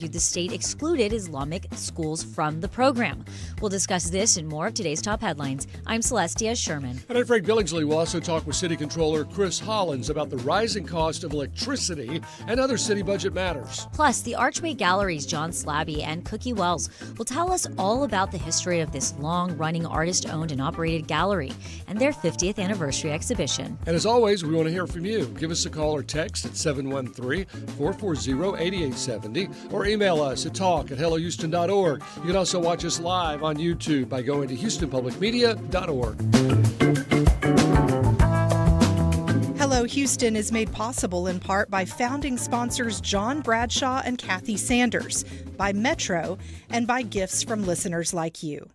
The state excluded Islamic schools from the program. We'll discuss this and more of today's top headlines. I'm Celestia Sherman. And I'm Frank Billingsley. We'll also talk with City Controller Chris Hollins about the rising cost of electricity and other city budget matters. Plus, the Archway Gallery's John Slaby and Cookie Wells will tell us all about the history of this long-running artist-owned and operated gallery and their 50th anniversary exhibition. And as always, we want to hear from you. Give us a call or text at 713-440-8870 or email us at talk@hellohouston.org. You can also watch us live on YouTube by going to houstonpublicmedia.org. Hello Houston is made possible in part by founding sponsors John Bradshaw and Kathy Sanders, by Metro, and by gifts from listeners like you.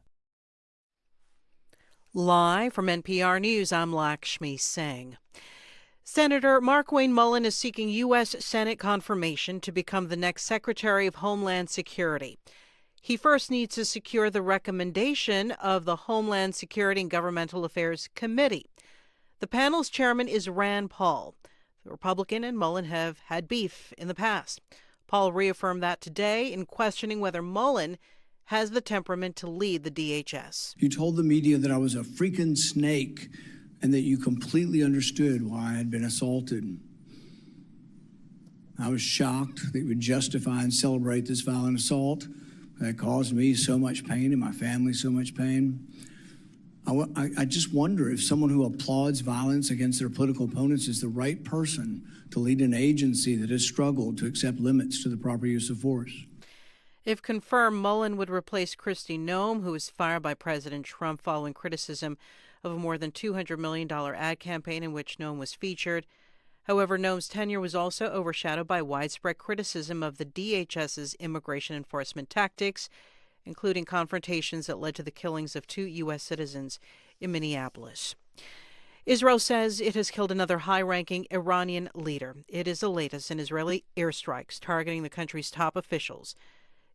Live from NPR News, I'm Lakshmi Singh. Senator Markwayne Mullin is seeking U.S. Senate confirmation to become the next Secretary of Homeland Security. He first needs to secure the recommendation of the Homeland Security and Governmental Affairs Committee. The panel's chairman is Rand Paul. The Republican and Mullin have had beef in the past. Paul reaffirmed that today in questioning whether Mullin has the temperament to lead the DHS. You told the media that I was a freaking snake and that you completely understood why I had been assaulted. I was shocked that you would justify and celebrate this violent assault that caused me so much pain and my family so much pain. I just wonder if someone who applauds violence against their political opponents is the right person to lead an agency that has struggled to accept limits to the proper use of force. If confirmed, Mullin would replace Kristi Noem, who was fired by President Trump following criticism of a more than $200 million ad campaign in which Noem was featured. However, Noem's tenure was also overshadowed by widespread criticism of the DHS's immigration enforcement tactics, including confrontations that led to the killings of 2 U.S. citizens in Minneapolis. Israel says it has killed another high-ranking Iranian leader. It is the latest in Israeli airstrikes targeting the country's top officials.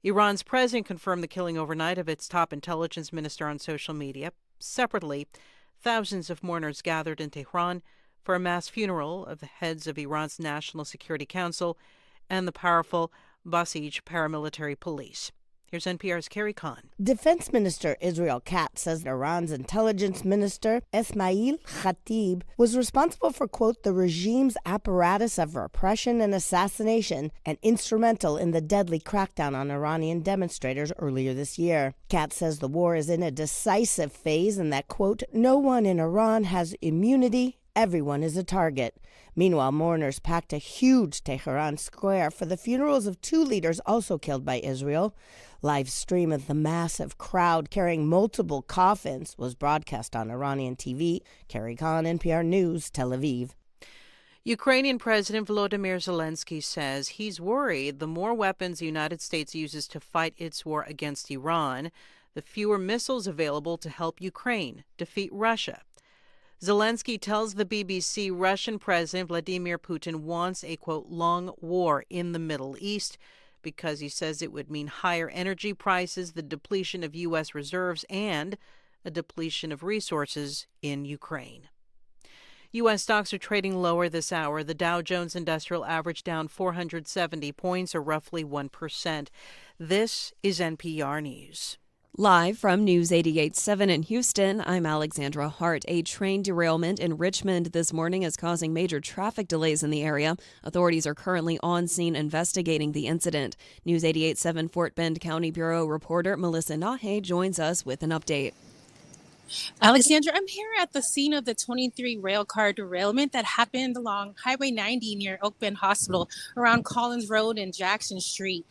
Iran's president confirmed the killing overnight of its top intelligence minister on social media. Separately, thousands of mourners gathered in Tehran for a mass funeral of the heads of Iran's National Security Council and the powerful Basij paramilitary police. Here's NPR's Carrie Khan. Defense Minister Israel Katz says Iran's intelligence minister, Esmail Khatib, was responsible for, quote, the regime's apparatus of repression and assassination and instrumental in the deadly crackdown on Iranian demonstrators earlier this year. Katz says the war is in a decisive phase and that, quote, no one in Iran has immunity. Everyone is a target. Meanwhile, mourners packed a huge Tehran square for the funerals of 2 leaders also killed by Israel. Live stream of the massive crowd carrying multiple coffins was broadcast on Iranian TV. Carrie Khan, NPR News, Tel Aviv. Ukrainian President Volodymyr Zelensky says he's worried the more weapons the United States uses to fight its war against Iran, the fewer missiles available to help Ukraine defeat Russia. Zelensky tells the BBC Russian President Vladimir Putin wants a, quote, long war in the Middle East because he says it would mean higher energy prices, the depletion of U.S. reserves, and a depletion of resources in Ukraine. U.S. stocks are trading lower this hour. The Dow Jones Industrial Average down 470 points, or roughly 1%. This is NPR News. Live from News 88.7 in Houston, I'm Alexandra Hart. A train derailment in Richmond this morning is causing major traffic delays in the area. Authorities are currently on scene investigating the incident. News 88.7 Fort Bend County Bureau reporter Melissa Nahe joins us with an update. Alexandra, I'm here at the scene of the 23 rail car derailment that happened along Highway 90 near Oak Bend Hospital around Collins Road and Jackson Street.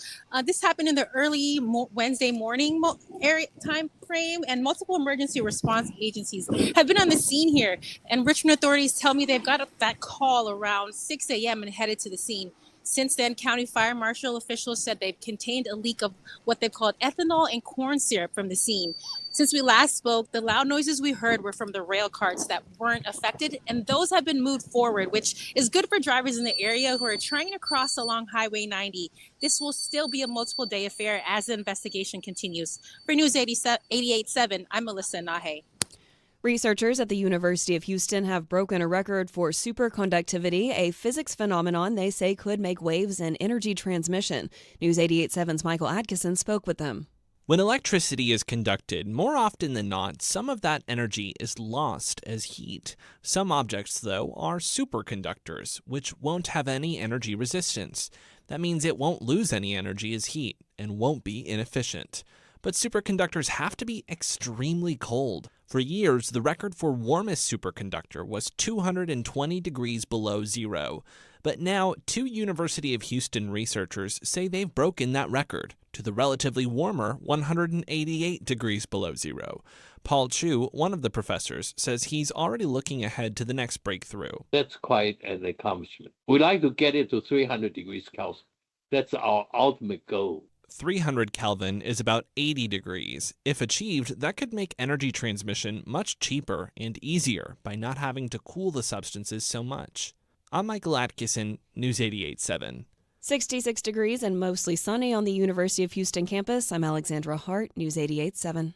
This happened in the early Wednesday morning time frame, and multiple emergency response agencies have been on the scene here. And Richmond authorities tell me they've got that call around 6 a.m. and headed to the scene. Since then, county fire marshal officials said they've contained a leak of what they've called ethanol and corn syrup from the scene. Since we last spoke, the loud noises we heard were from the rail cars that weren't affected, and those have been moved forward, which is good for drivers in the area who are trying to cross along Highway 90. This will still be a multiple-day affair as the investigation continues. For News 88.7, I'm Melissa Nahe. Researchers at the University of Houston have broken a record for superconductivity, a physics phenomenon they say could make waves in energy transmission. News 88.7's Michael Atkinson spoke with them. When electricity is conducted, more often than not, some of that energy is lost as heat. Some objects, though, are superconductors, which won't have any energy resistance. That means it won't lose any energy as heat and won't be inefficient. But superconductors have to be extremely cold. For years, the record for warmest superconductor was 220 degrees below zero. But now, two University of Houston researchers say they've broken that record to the relatively warmer 188 degrees below zero. Paul Chu, one of the professors, says he's already looking ahead to the next breakthrough. That's quite an accomplishment. We'd like to get it to 300 degrees Celsius. That's our ultimate goal. 300 Kelvin is about 80 degrees. If achieved, that could make energy transmission much cheaper and easier by not having to cool the substances so much. I'm Michael Atkinson, News 88.7. 66 degrees and mostly sunny on the University of Houston campus. I'm Alexandra Hart, News 88.7.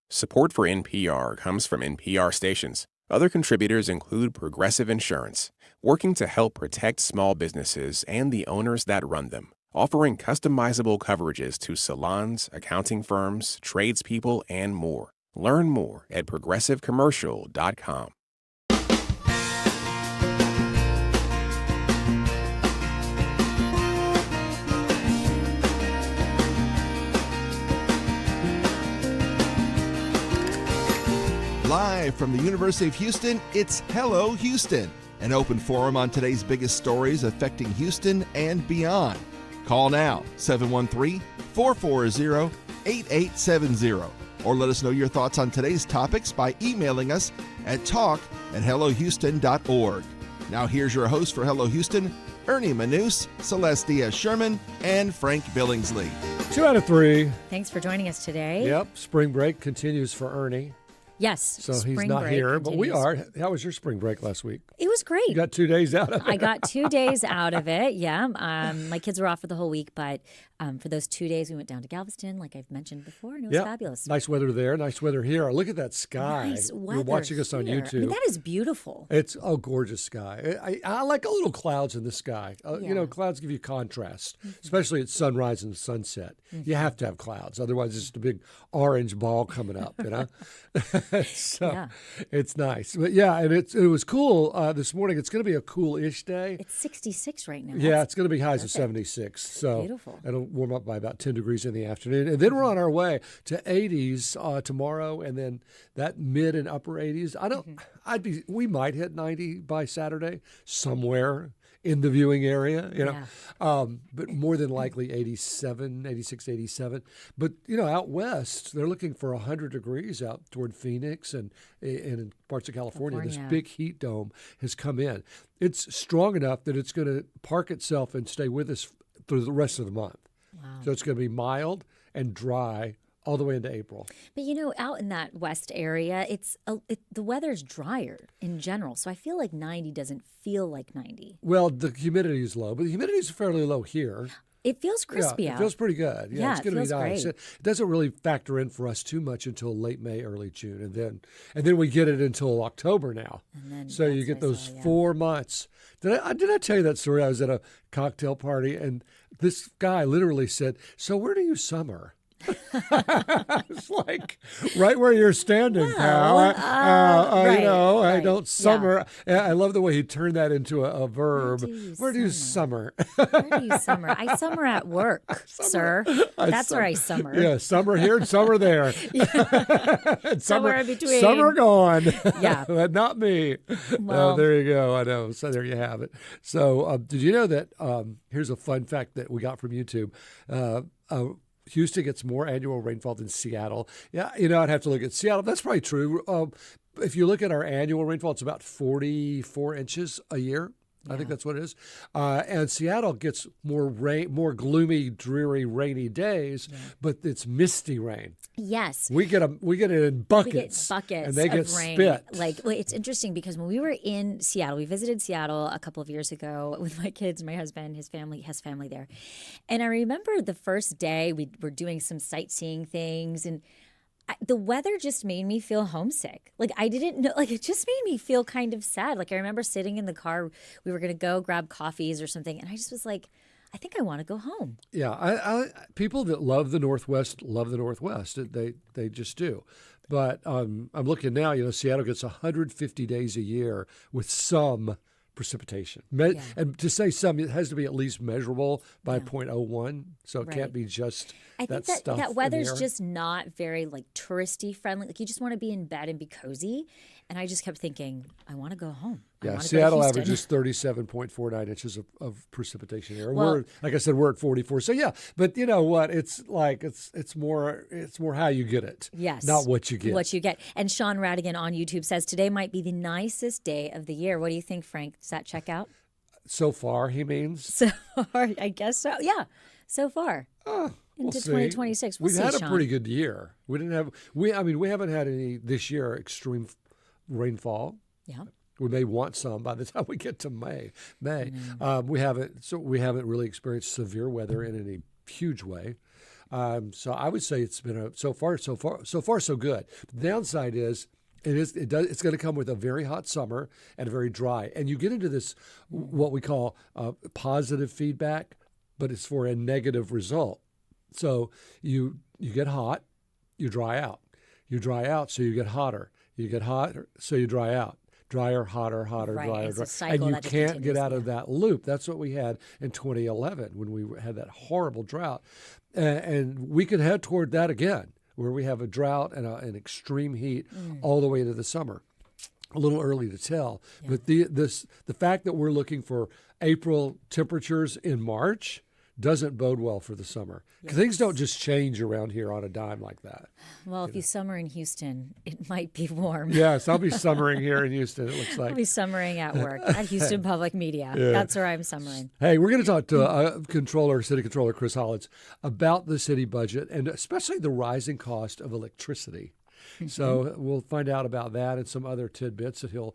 Support for NPR comes from NPR stations. Other contributors include Progressive Insurance, working to help protect small businesses and the owners that run them, offering customizable coverages to salons, accounting firms, tradespeople, and more. Learn more at progressivecommercial.com. Live from the University of Houston, it's Hello Houston, an open forum on today's biggest stories affecting Houston and beyond. Call now, 713-440-8870, or let us know your thoughts on today's topics by emailing us at talk@hellohouston.org. Now here's your host for Hello Houston, Ernie Manous, Celeste Diaz-Sherman, and Frank Billingsley. 2 out of 3. Thanks for joining us today. Yep, spring break continues for Ernie. Yes. So he's not here, but we are. How was your spring break last week? It was great. You got 2 days out of it. I got 2 days out of it, yeah. My kids were off for the whole week, but for those 2 days, we went down to Galveston, like I've mentioned before, and it was fabulous. Nice weather there, nice weather here. Look at that sky. Nice weather. You're watching us on YouTube. I mean, that is beautiful. It's a gorgeous sky. I like a little clouds in the sky. You know, clouds give you contrast, especially at sunrise and sunset. You have to have clouds. Otherwise, it's just a big orange ball coming up, you know? So it's nice. But yeah, and it was cool this morning. It's going to be a cool-ish day. It's 66 right now. Yeah, it's going to be highs of 76. So beautiful. It'll warm up by about 10 degrees in the afternoon. And then we're on our way to 80s tomorrow, and then that mid and upper 80s. We might hit 90 by Saturday somewhere in the viewing area, you know, but more than likely 87, 86, 87. But, you know, out west, they're looking for 100 degrees out toward Phoenix and in parts of California. This big heat dome has come in. It's strong enough that it's going to park itself and stay with us through the rest of the month. Wow. So it's going to be mild and dry all the way into April. But, you know, out in that west area, the weather's drier in general. So I feel like 90 doesn't feel like 90. Well, the humidity is low, but the humidity is fairly low here. It feels crispy out. It feels pretty good. Yeah, it's going to be nice. Great. It doesn't really factor in for us too much until late May, early June, and then we get it until October now. So you get those 4 months. Did I tell you that story? I was at a cocktail party, and this guy literally said, "So where do you summer?" It's like right where you're standing, pal. Right, you know, right. I don't summer. Yeah. I love the way he turned that into a verb. Where do you summer? Where do you summer? I summer at work, sir. That's where I summer. Yeah, summer here and summer there. Somewhere in between. Summer gone. Yeah. But not me. Well, there you go. I know. So there you have it. So did you know that here's a fun fact that we got from YouTube. Houston gets more annual rainfall than Seattle. Yeah, you know, I'd have to look at Seattle. That's probably true. If you look at our annual rainfall, it's about 44 inches a year. I think that's what it is. And Seattle gets more rain, more gloomy, dreary, rainy days, but it's misty rain. Yes. We get it in buckets. And they get rain. spit. It's interesting because when we were in Seattle, we visited Seattle a couple of years ago with my kids, my husband, his family has family there. And I remember the first day we were doing some sightseeing things, and The weather just made me feel homesick. Like I didn't know, like it just made me feel kind of sad. Like I remember sitting in the car, we were going to go grab coffees or something. And I just was like, I think I want to go home. Yeah. I people that love the Northwest love the Northwest. They just do. But I'm looking now, Seattle gets 150 days a year with some precipitation. And to say some, it has to be at least measurable by 0.01. So it can't be just I think that weather's just not very like touristy friendly. Like you just want to be in bed and be cozy. And I just kept thinking, I want to go home. Yeah, Seattle averages 37.49 inches of precipitation here. Well, like I said, we're at 44. So yeah, but you know what? It's like it's more how you get it. Yes, not what you get. What you get. And Sean Radigan on YouTube says today might be the nicest day of the year. What do you think, Frank? Does that check out? So far, he means. So far, I guess so. Yeah, so far. Into 2026. We've had a pretty good year. We haven't had any this year extreme rainfall. Yeah. We may want some by the time we get to May. We haven't really experienced severe weather in any huge way. So I would say it's been so far so good. The downside is it's going to come with a very hot summer and very dry. And you get into this what we call positive feedback, but it's for a negative result. So you get hot, you dry out. You dry out, so you get hotter. You get hotter, so you dry out. Drier, hotter, drier, drier. And you can't get out of that loop. That's what we had in 2011 when we had that horrible drought. And we could head toward that again, where we have a drought and an extreme heat all the way into the summer. A little early to tell. Yeah. But the fact that we're looking for April temperatures in March doesn't bode well for the summer. Yes. Things don't just change around here on a dime like that. Well, if you summer in Houston, it might be warm. Yes, I'll be summering here in Houston, it looks like. I'll be summering at work at Houston Public Media. Yeah. That's where I'm summering. Hey, we're going to talk to City Controller Chris Hollins about the city budget and especially the rising cost of electricity. So we'll find out about that and some other tidbits that he'll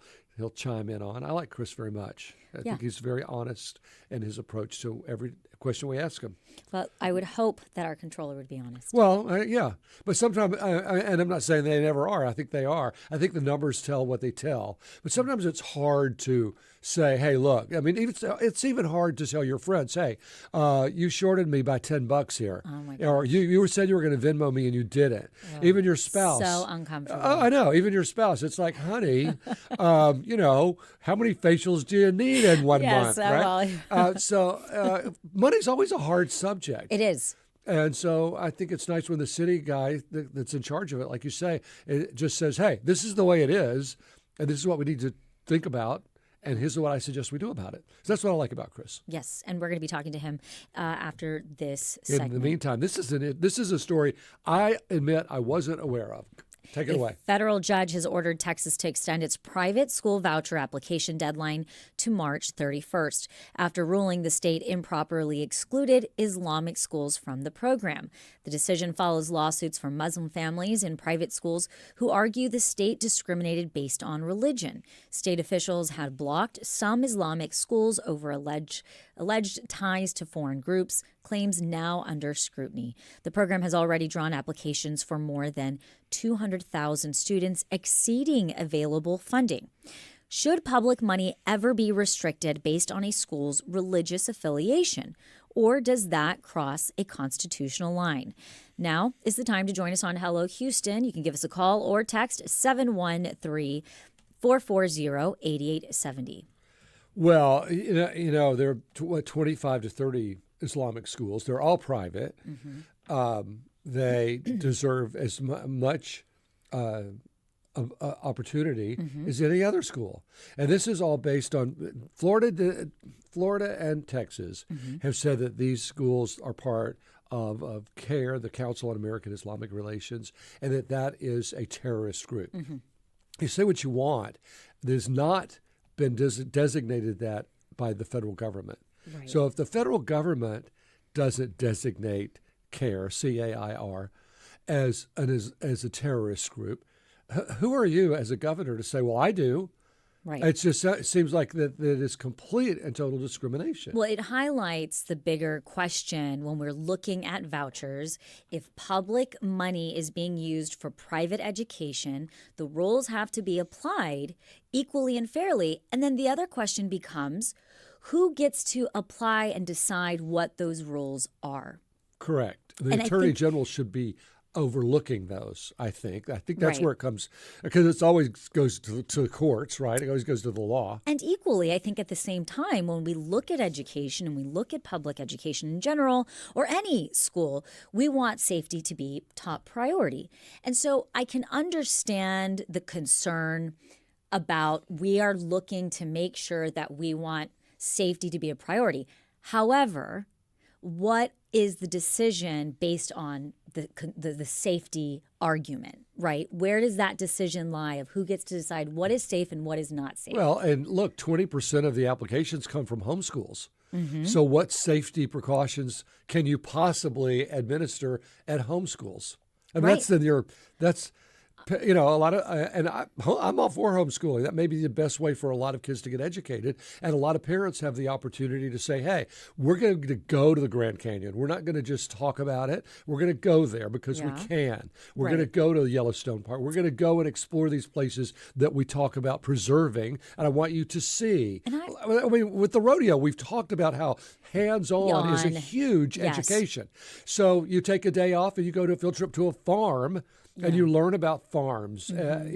chime in on. I like Chris very much. I think he's very honest in his approach to every question we ask him. Well, I would hope that our controller would be honest. Well, yeah. But sometimes, and I'm not saying they never are. I think they are. I think the numbers tell what they tell. But sometimes it's hard to say, hey, look. I mean, it's even hard to tell your friends, hey, you shorted me by $10 here. Oh my gosh. Or you said you were going to Venmo me and you didn't. Oh, even your spouse. So uncomfortable. I know. Even your spouse. It's like, honey, how many facials do you need in 1 month? Right? So money's always a hard subject. It is. And so I think it's nice when the city guy that's in charge of it, like you say, it just says, hey, this is the way it is, and this is what we need to think about, and here's what I suggest we do about it. So that's what I like about Chris. Yes, and we're going to be talking to him after this segment. In the meantime, this is a story I admit I wasn't aware of. Take it away. A federal judge has ordered Texas to extend its private school voucher application deadline to March 31st after ruling the state improperly excluded Islamic schools from the program. The decision follows lawsuits from Muslim families in private schools who argue the state discriminated based on religion. State officials had blocked some Islamic schools over alleged ties to foreign groups, claims now under scrutiny. The program has already drawn applications for more than 200,000 students, exceeding available funding. Should public money ever be restricted based on a school's religious affiliation, or does that cross a constitutional line? Now is the time to join us on Hello Houston. You can give us a call or text 713-440-8870. Well, there are 25 to 30 Islamic schools. They're all private. Mm-hmm. They deserve as much opportunity as any other school. And this is all based on Florida and Texas have said that these schools are part of CARE, the Council on American Islamic Relations, and that is a terrorist group. Mm-hmm. You say what you want. There's not been designated that by the federal government. Right. So if the federal government doesn't designate CAIR, C-A-I-R, as a terrorist group, who are you as a governor to say, well, I do? Right. It seems like that is complete and total discrimination. Well, it highlights the bigger question when we're looking at vouchers. If public money is being used for private education, the rules have to be applied equally and fairly. And then the other question becomes, who gets to apply and decide what those rules are? Correct. The Attorney General should be overlooking those, I think. That's where it comes, because it always goes to the courts, right? It always goes to the law. And equally, I think at the same time, when we look at education and we look at public education in general, or any school, we want safety to be top priority. And so I can understand the concern about we are looking to make sure that we want safety to be a priority. However, what is the decision based on the safety argument, right? Where does that decision lie of who gets to decide what is safe and what is not safe? Well, and look, 20% of the applications come from homeschools. Mm-hmm. So what safety precautions can you possibly administer at homeschools? I mean, that's a lot of, and I'm all for homeschooling. That may be the best way for a lot of kids to get educated. And a lot of parents have the opportunity to say, hey, we're going to go to the Grand Canyon. We're not going to just talk about it. We're going to go there because we can. We're going to go to the Yellowstone Park. We're going to go and explore these places that we talk about preserving. And I want you to see. I mean, with the rodeo, we've talked about how hands-on is a huge education. So you take a day off and you go to a field trip to a farm. And you learn about farms, and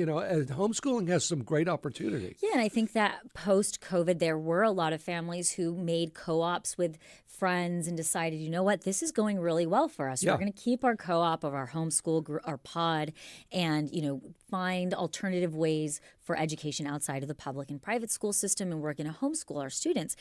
homeschooling has some great opportunities. Yeah, and I think that post-COVID, there were a lot of families who made co-ops with friends and decided, you know what, this is going really well for us. We're going to keep our co-op of our homeschool, our pod, and, find alternative ways for education outside of the public and private school system, and we're going to homeschool our students.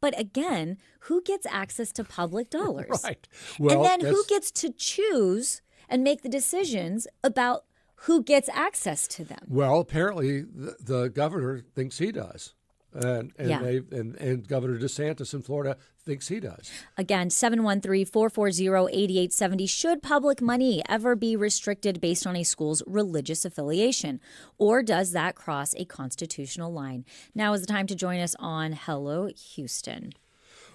But again, who gets access to public dollars? Right. Well, and then who gets to choose and make the decisions about who gets access to them? Well, apparently the governor thinks he does. And Governor DeSantis in Florida thinks he does. Again, 713-440-8870. Should public money ever be restricted based on a school's religious affiliation? Or does that cross a constitutional line? Now is the time to join us on Hello, Houston.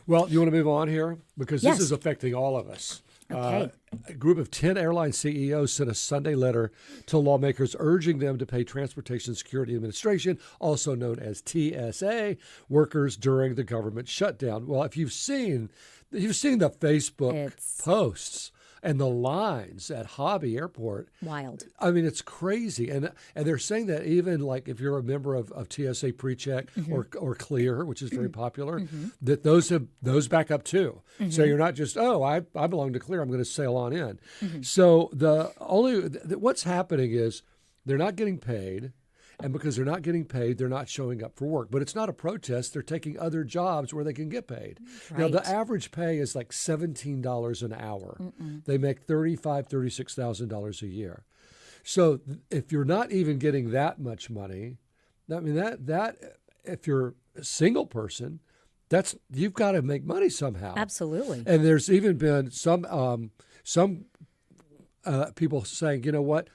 Well, you want to move on here? Because this is affecting all of us. Okay. A group of 10 airline CEOs sent a Sunday letter to lawmakers urging them to pay Transportation Security Administration, also known as TSA, workers during the government shutdown. Well, if you've seen the Facebook posts and the lines at Hobby Airport. Wild. I mean, it's crazy. And they're saying that even like if you're a member of TSA PreCheck or Clear, which is very popular, that those back up too. So you're not just, I belong to Clear, I'm going to sail on in. So what's happening is they're not getting paid. And because they're not getting paid, they're not showing up for work. But it's not a protest. They're taking other jobs where they can get paid. Right. Now, the average pay is like $17 an hour. They make $35,000, $36,000 a year. So if you're not even getting that much money, I mean, that if you're a single person, you've got to make money somehow. Absolutely. And there's even been some people saying, you know what?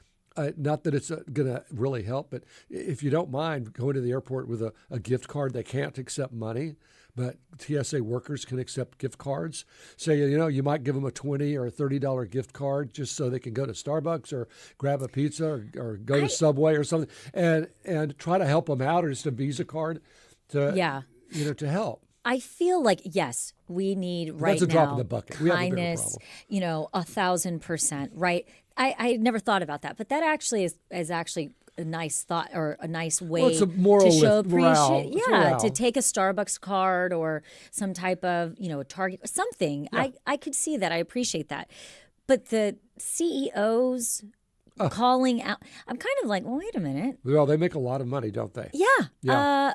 Not that it's going to really help, but if you don't mind going to the airport with a gift card, they can't accept money, but TSA workers can accept gift cards. So, you might give them a $20 or a $30 gift card just so they can go to Starbucks or grab a pizza or go to Subway or something and try to help them out, or just a Visa card to help. I feel like, yes, we need right now. That's a drop in the bucket. We kindness, have a bigger problem. 1,000%, right? I had never thought about that, but that actually is actually a nice thought or a nice way it's a moral to show morale. appreciation. It's Yeah, morale. to take a Starbucks card or some type of, a Target, something. Yeah. I could see that. I appreciate that. But the CEOs calling out, I'm kind of like, well, wait a minute. Well, they make a lot of money, don't they? Yeah.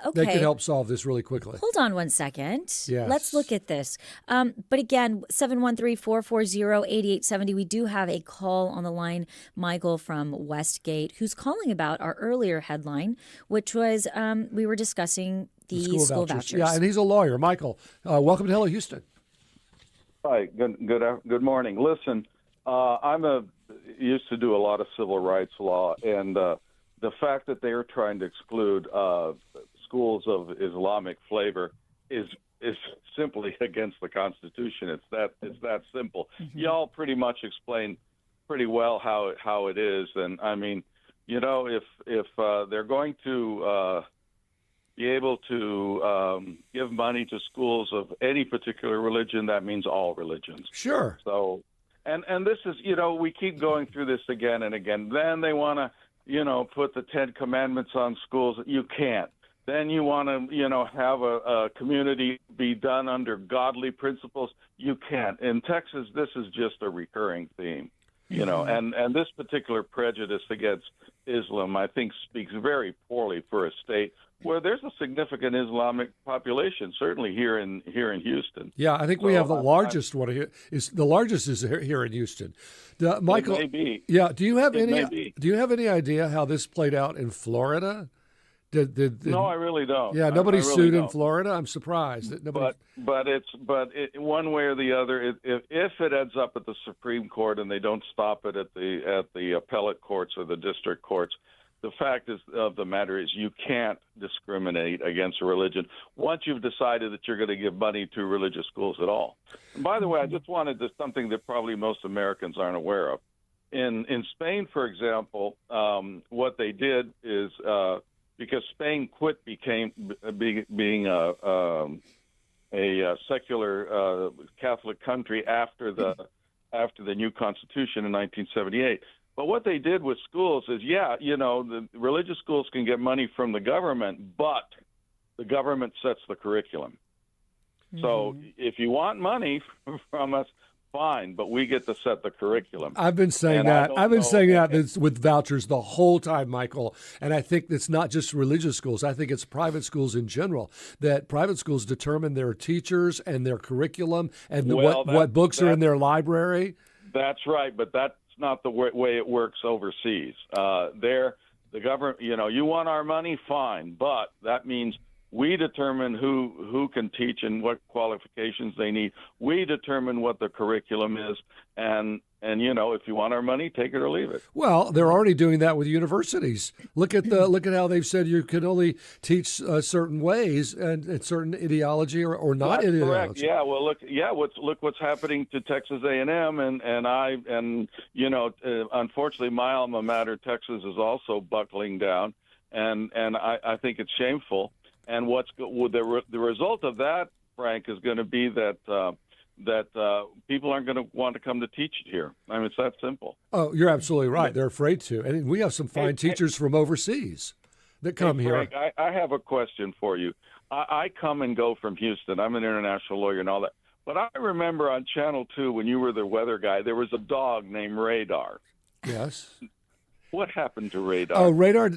Okay. They can help solve this really quickly. Hold on one second. Yes. Let's look at this. But again, 713-440-8870. We do have a call on the line, Michael from Westgate, who's calling about our earlier headline, which was we were discussing the school vouchers. Yeah, and he's a lawyer. Michael, welcome to Hello, Houston. Hi. Good morning. Listen, used to do a lot of civil rights law, and the fact that they are trying to exclude schools of Islamic flavor is simply against the Constitution. It's that simple. Y'all pretty much explained pretty well how it is, and I mean, if they're going to be able to give money to schools of any particular religion, that means all religions. Sure. So, and this is, we keep going through this again and again. Then they want to, put the 10 Commandments on schools. You can't. Then you want to, have a community be done under godly principles. You can't. In Texas, this is just a recurring theme, and this particular prejudice against Islam, I think, speaks very poorly for a state where there's a significant Islamic population, certainly here in Houston. Yeah, I think we have the largest one here. The largest is here in Houston. Michael, it may be. Yeah, do you have any idea how this played out in Florida? No, I really don't. Yeah, nobody I really sued don't. in Florida. I'm surprised that nobody. But one way or the other, if it ends up at the Supreme Court and they don't stop it at the appellate courts or the district courts, the fact of the matter is you can't discriminate against a religion once you've decided that you're going to give money to religious schools at all. And by the way, I just wanted to something that probably most Americans aren't aware of. In Spain, for example, what they did is because Spain quit being a secular Catholic country after the new Constitution in 1978. But what they did with schools is, the religious schools can get money from the government, but the government sets the curriculum. So if you want money from us, fine, but we get to set the curriculum. I've been saying that. I've been saying that with vouchers the whole time, Michael. And I think it's not just religious schools. I think it's private schools in general, that private schools determine their teachers and their curriculum and what books are in their library. That's right, but that's not the way it works overseas. The government, you want our money, fine, but that means we determine who can teach and what qualifications they need. We determine what the curriculum is, and if you want our money, take it or leave it. Well, they're already doing that with universities. Look at how they've said you can only teach certain ways and certain ideology or not That's ideology. Correct. Yeah. Well, look what's happening to Texas A&M, and unfortunately, my alma mater, Texas, is also buckling down, and I think it's shameful. And the result of that, Frank, is going to be that people aren't going to want to come to teach it here. I mean, it's that simple. Oh, you're absolutely right. They're afraid to. And we have some fine teachers from overseas that come here. Frank, I have a question for you. I come and go from Houston. I'm an international lawyer and all that. But I remember on Channel 2 when you were the weather guy, there was a dog named Radar. Yes. What happened to Radar? Oh, Radar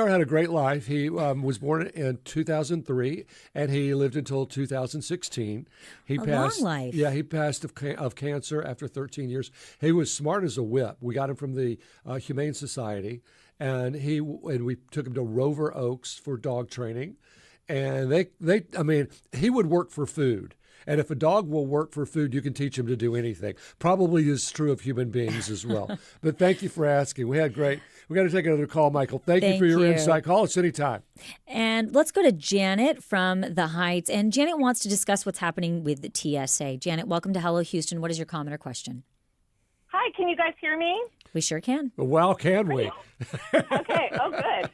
had a great life. He was born in 2003, and he lived until 2016. He passed. Long life. Yeah, he passed of cancer after 13 years. He was smart as a whip. We got him from the Humane Society, and we took him to Rover Oaks for dog training. And he would work for food. And if a dog will work for food, you can teach him to do anything. Probably is true of human beings as well. But thank you for asking. We got to take another call, Michael. Thank you for your insight. Call us anytime. And let's go to Janet from the Heights. And Janet wants to discuss what's happening with the TSA. Janet, welcome to Hello Houston. What is your comment or question? Hi, can you guys hear me? We sure can. Well, can we? Okay. Oh, good.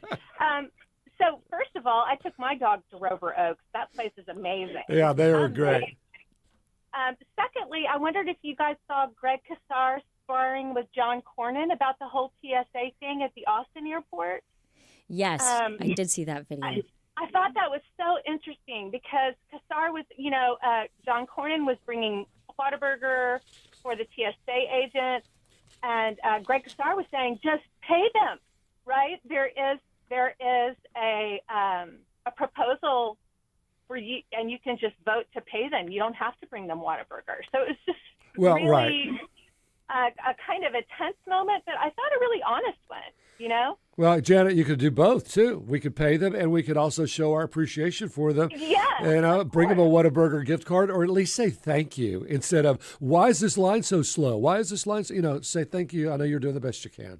So first of all, I took my dog to Rover Oaks. That place is amazing. Yeah, they are great. Secondly, I wondered if you guys saw Greg Casar sparring with John Cornyn about the whole TSA thing at the Austin airport. Yes, I did see that video. I thought that was so interesting because Casar was, John Cornyn was bringing Whataburger for the TSA agents, and Greg Casar was saying, just pay them, right? There is a proposal for you, and you can just vote to pay them. You don't have to bring them Whataburger. So it's just really a kind of a tense moment, but I thought a really honest one, Well, Janet, you could do both, too. We could pay them, and we could also show our appreciation for them. Yeah. And bring them a Whataburger gift card, or at least say thank you instead of, why is this line so slow? Why is this line so, say thank you. I know you're doing the best you can.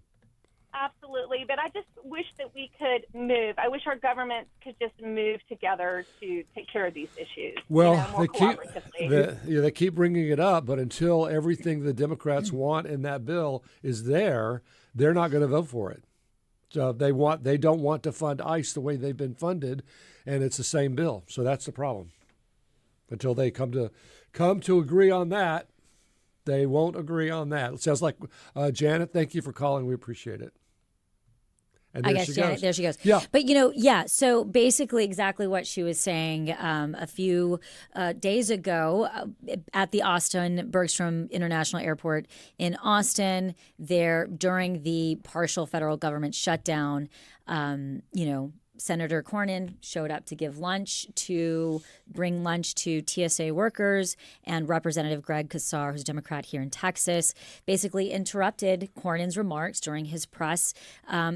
Absolutely. everybody, but I just wish that we could move. I wish our government could just move together to take care of these issues. Well, more cooperatively. they keep bringing it up, but until everything the Democrats want in that bill is there, they're not going to vote for it. So they don't want to fund ICE the way they've been funded, and it's the same bill. So that's the problem. Until they come to agree on that, they won't agree on that. It sounds like Janet. Thank you for calling. We appreciate it. And I guess Janet, there she goes. Yeah. But, so basically exactly what she was saying a few days ago at the Austin Bergstrom International Airport in Austin, there during the partial federal government shutdown, Senator Cornyn showed up to bring lunch to TSA workers, and Representative Greg Casar, who's a Democrat here in Texas, basically interrupted Cornyn's remarks during his press,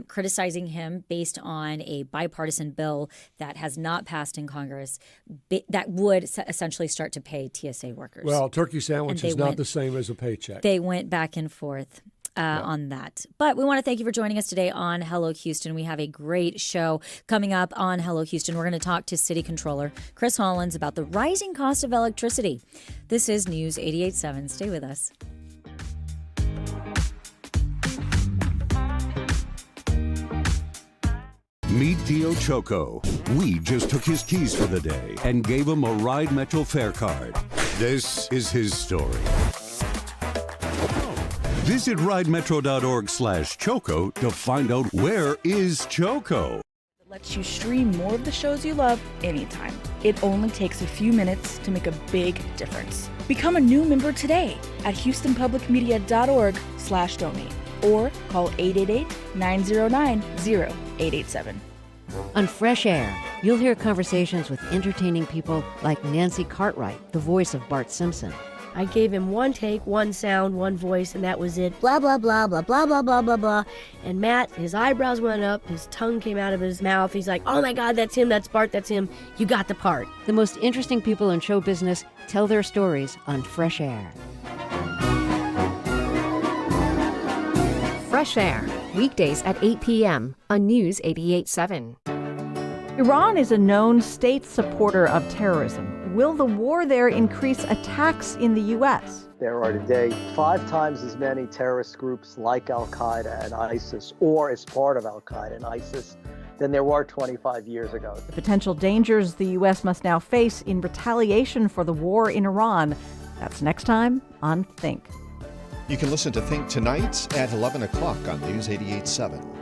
criticizing him based on a bipartisan bill that has not passed in Congress that would essentially start to pay TSA workers. Well, turkey sandwich is not the same as a paycheck. They went back and forth. On that. But we want to thank you for joining us today on Hello Houston. We have a great show coming up on Hello Houston. We're going to talk to City Controller Chris Hollins about the rising cost of electricity. This is News 88.7. Stay with us. Meet Dio Choco. We just took his keys for the day and gave him a Ride Metro fare card. This is his story. Visit ridemetro.org/Choco to find out where is Choco. It lets you stream more of the shows you love anytime. It only takes a few minutes to make a big difference. Become a new member today at houstonpublicmedia.org/donate or call 888-909-0887. On Fresh Air, you'll hear conversations with entertaining people like Nancy Cartwright, the voice of Bart Simpson. I gave him one take, one sound, one voice, and that was it. Blah, blah, blah, blah, blah, blah, blah, blah, blah. And Matt, his eyebrows went up, his tongue came out of his mouth. He's like, oh my God, that's him, that's Bart, that's him. You got the part. The most interesting people in show business tell their stories on Fresh Air. Fresh Air, weekdays at 8 p.m. on News 88.7. Iran is a known state supporter of terrorism. Will the war there increase attacks in the U.S.? There are today 5 times as many terrorist groups like Al-Qaeda and ISIS, or as part of Al-Qaeda and ISIS, than there were 25 years ago. The potential dangers the U.S. must now face in retaliation for the war in Iran. That's next time on Think. You can listen to Think tonight at 11 o'clock on News 88.7.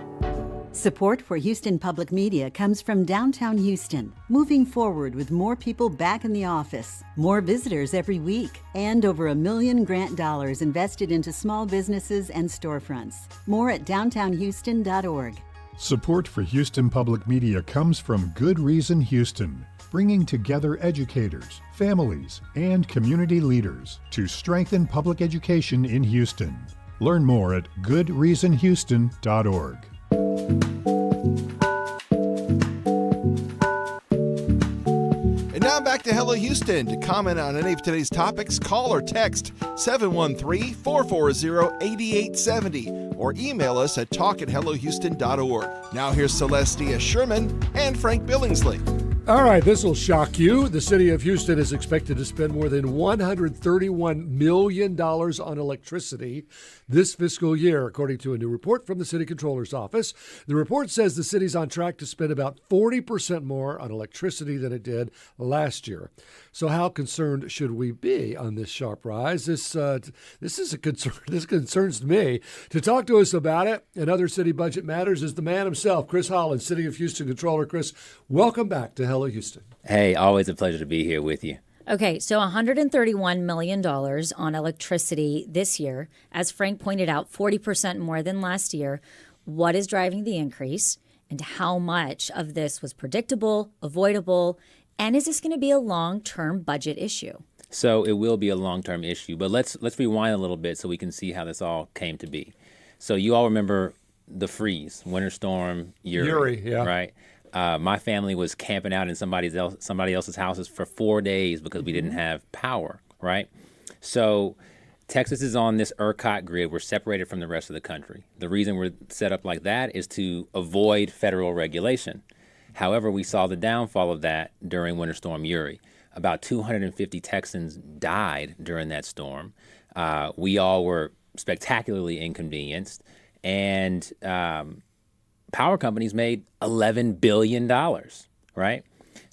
Support for Houston Public Media comes from downtown Houston, moving forward with more people back in the office, more visitors every week, and over $1 million grant dollars invested into small businesses and storefronts. More at downtownhouston.org. Support for Houston Public Media comes from Good Reason Houston, bringing together educators, families, and community leaders to strengthen public education in Houston. Learn more at goodreasonhouston.org. And now back to Hello Houston. To comment on any of today's topics, call or text 713-440-8870 or email us at talk@hellohouston.org. Now here's Celestia Sherman and Frank Billingsley. All right, this will shock you. The city of Houston is expected to spend more than $131 million on electricity this fiscal year, according to a new report from the City Controller's office. The report says the city's on track to spend about 40% more on electricity than it did last year. So how concerned should we be on this sharp rise? This is a concern. This concerns me. To talk to us about it and other city budget matters is the man himself, Chris Hollins, City of Houston Controller. Chris, welcome back to Hello Houston. Hey, always a pleasure to be here with you. Okay, so $131 million on electricity this year. As Frank pointed out, 40% more than last year. What is driving the increase, and how much of this was predictable, avoidable, and is this going to be a long-term budget issue? So it will be a long-term issue, but let's rewind a little bit so we can see how this all came to be. So you all remember the freeze, Winter Storm Uri, yeah. Right? My family was camping out in somebody else's houses for 4 days because we didn't have power, right? So Texas is on this ERCOT grid. We're separated from the rest of the country. The reason we're set up like that is to avoid federal regulation. However, we saw the downfall of that during Winter Storm Uri. About 250 Texans died during that storm. We all were spectacularly inconvenienced, and power companies made $11 billion, right?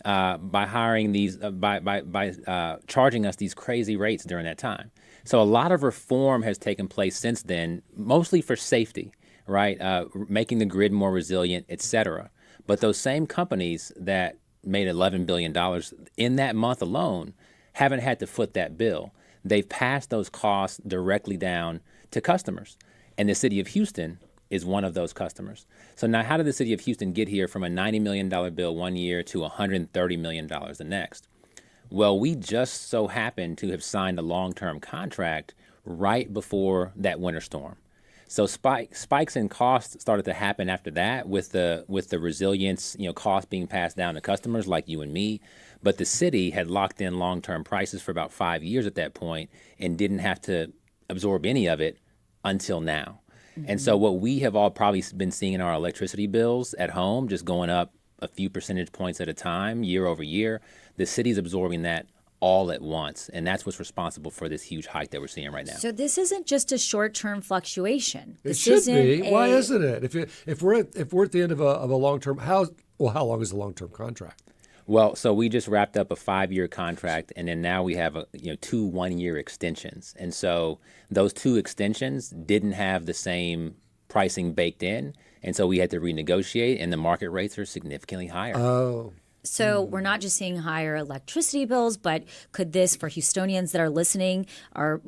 By hiring these, by charging us these crazy rates during that time. So a lot of reform has taken place since then, mostly for safety, right? Making the grid more resilient, et cetera. But those same companies that made $11 billion in that month alone haven't had to foot that bill. They've passed those costs directly down to customers. And the city of Houston is one of those customers. So now how did the city of Houston get here from a $90 million bill one year to $130 million the next? Well, we just so happened to have signed a long-term contract right before that winter storm. So spikes in costs started to happen after that with the resilience, costs being passed down to customers like you and me. But the city had locked in long-term prices for about 5 years at that point and didn't have to absorb any of it until now. Mm-hmm. And so what we have all probably been seeing in our electricity bills at home, just going up a few percentage points at a time, year over year, the city's absorbing that all at once, and that's what's responsible for this huge hike that we're seeing right now. So this isn't just a short-term fluctuation. It should be. Why isn't it? If we're at the end of a long-term, how long is the long-term contract? Well, so we just wrapped up a 5-year contract, and then now we have 2 1-year extensions, and so those 2 extensions didn't have the same pricing baked in, and so we had to renegotiate, and the market rates are significantly higher. Oh. So we're not just seeing higher electricity bills, but could this, for Houstonians that are listening,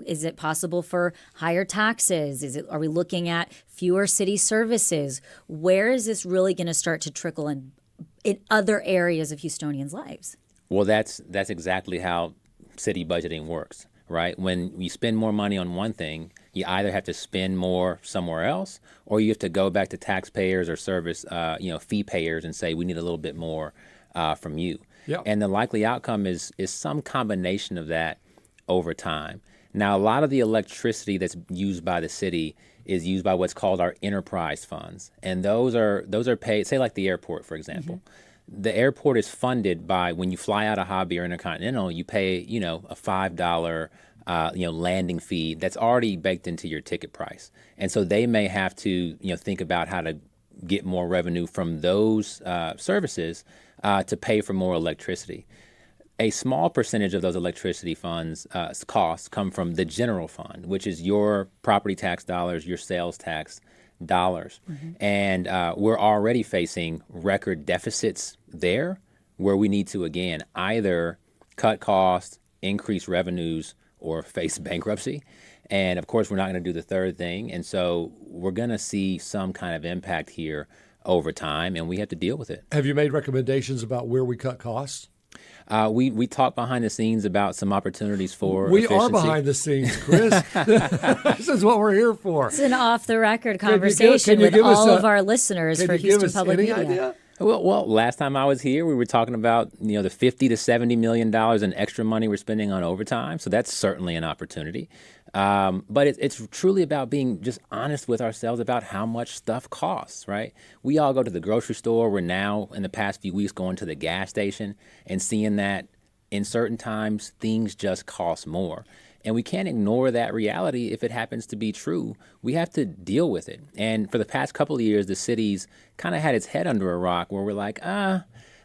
is it possible for higher taxes? Are we looking at fewer city services? Where is this really going to start to trickle in other areas of Houstonians' lives? Well, that's exactly how city budgeting works, right? When you spend more money on one thing, you either have to spend more somewhere else, or you have to go back to taxpayers or service, fee payers and say, we need a little bit more from you. Yep. And the likely outcome is some combination of that over time. Now, a lot of the electricity that's used by the city is used by what's called our enterprise funds. And those are paid, say like the airport, for example. Mm-hmm. The airport is funded by, when you fly out of Hobby or Intercontinental, you pay, a $5 landing fee that's already baked into your ticket price. And so they may have to, think about how to get more revenue from those services to pay for more electricity. A small percentage of those electricity funds costs come from the general fund, which is your property tax dollars, your sales tax dollars. Mm-hmm. And we're already facing record deficits there, where we need to, again, either cut costs, increase revenues, or face bankruptcy. And of course, we're not going to do the third thing. And so we're going to see some kind of impact here over time, and we have to deal with it. Have you made recommendations about where we cut costs? We talk behind the scenes about some opportunities for efficiency. Are behind the scenes, Chris. This is what we're here for. It's an off-the-record conversation with all of our listeners for Houston Public Media. Idea? Well, last time I was here, we were talking about the $50 to $70 million in extra money we're spending on overtime. So that's certainly an opportunity. But it's truly about being just honest with ourselves about how much stuff costs, right? We all go to the grocery store. We're now, in the past few weeks, going to the gas station and seeing that in certain times, things just cost more. And we can't ignore that reality if it happens to be true. We have to deal with it. And for the past couple of years, the city's kind of had its head under a rock where we're like,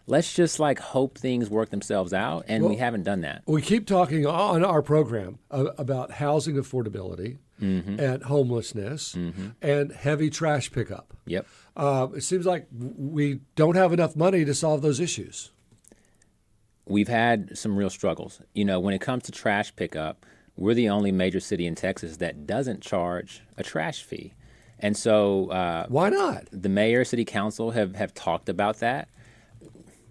let's just hope things work themselves out. And we haven't done that. We keep talking on our program about housing affordability mm-hmm. and homelessness mm-hmm. and heavy trash pickup. Yep. It seems like we don't have enough money to solve those issues. We've had some real struggles. When it comes to trash pickup, we're the only major city in Texas that doesn't charge a trash fee. And so why not? The mayor, city council have talked about that.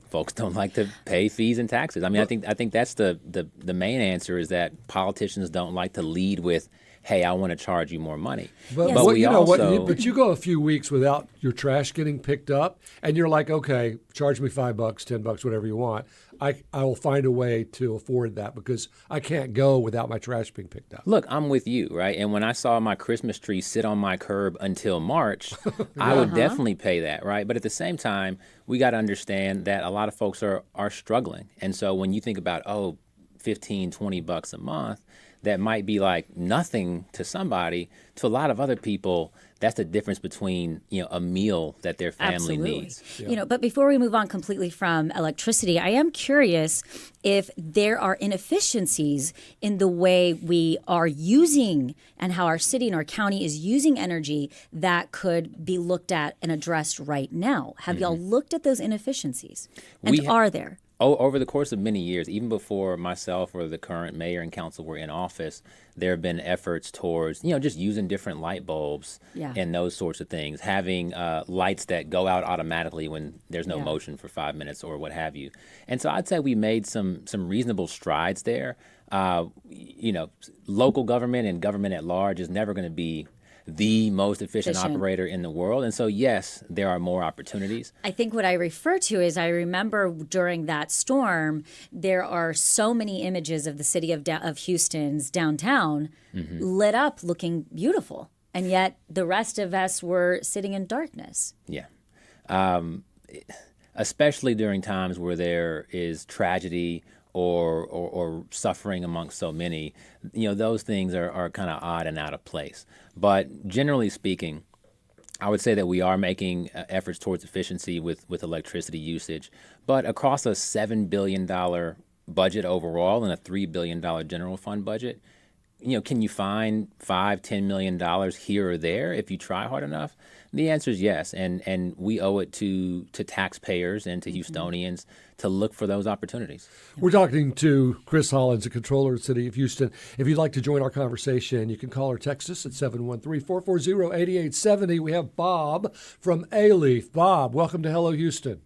Folks don't like to pay fees and taxes. I mean, I think that's the main answer, is that politicians don't like to lead with, hey, I want to charge you more money. But, but we but you go a few weeks without your trash getting picked up, and you're like, okay, charge me $5, $10, whatever you want. I will find a way to afford that because I can't go without my trash being picked up. Look, I'm with you, right? And when I saw my Christmas tree sit on my curb until March, I would definitely pay that, right? But at the same time, we got to understand that a lot of folks are struggling. And so when you think about, $15, $20 a month, that might be like nothing to somebody. To a lot of other people, that's the difference between a meal that their family needs. Yeah. But before we move on completely from electricity, I am curious if there are inefficiencies in the way we are using and how our city and our county is using energy that could be looked at and addressed right now. Have y'all looked at those inefficiencies? And are there? Over the course of many years, even before myself or the current mayor and council were in office, there have been efforts towards, just using different light bulbs and those sorts of things, having lights that go out automatically when there's no motion for 5 minutes or what have you. And so I'd say we made some reasonable strides there. Local government and government at large is never going to be the most efficient operator in the world. And so, yes, there are more opportunities. I think what I refer to is I remember during that storm, there are so many images of the city of Houston's downtown lit up looking beautiful. And yet the rest of us were sitting in darkness. Yeah. Especially during times where there is tragedy or suffering amongst so many, those things are kind of odd and out of place. But generally speaking, I would say that we are making efforts towards efficiency with electricity usage. But across a $7 billion budget overall and a $3 billion general fund budget, can you find $5-10 million here or there if you try hard enough? The answer is yes, and we owe it to taxpayers and to Houstonians to look for those opportunities. We're talking to Chris Hollins, the Controller of the City of Houston. If you'd like to join our conversation, you can call or text us at 713-440-8870. We have Bob from A-Leaf. Bob, welcome to Hello Houston.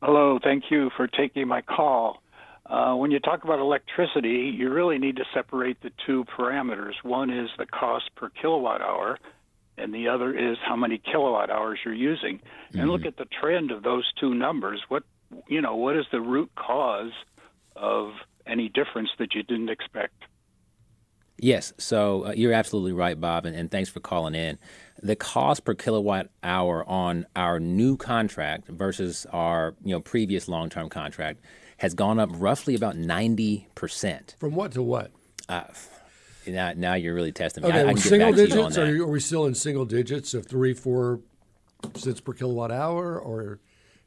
Hello, thank you for taking my call. When you talk about electricity, you really need to separate the two parameters. One is the cost per kilowatt hour, and the other is how many kilowatt hours you're using. And look at the trend of those two numbers. What is the root cause of any difference that you didn't expect? Yes, so you're absolutely right, Bob, and thanks for calling in. The cost per kilowatt hour on our new contract versus our previous long-term contract has gone up roughly about 90%. From what to what? Now you're really testing me. Okay, I can single get back to you on digits? that. Are we still in single digits of 3-4 cents per kilowatt hour, or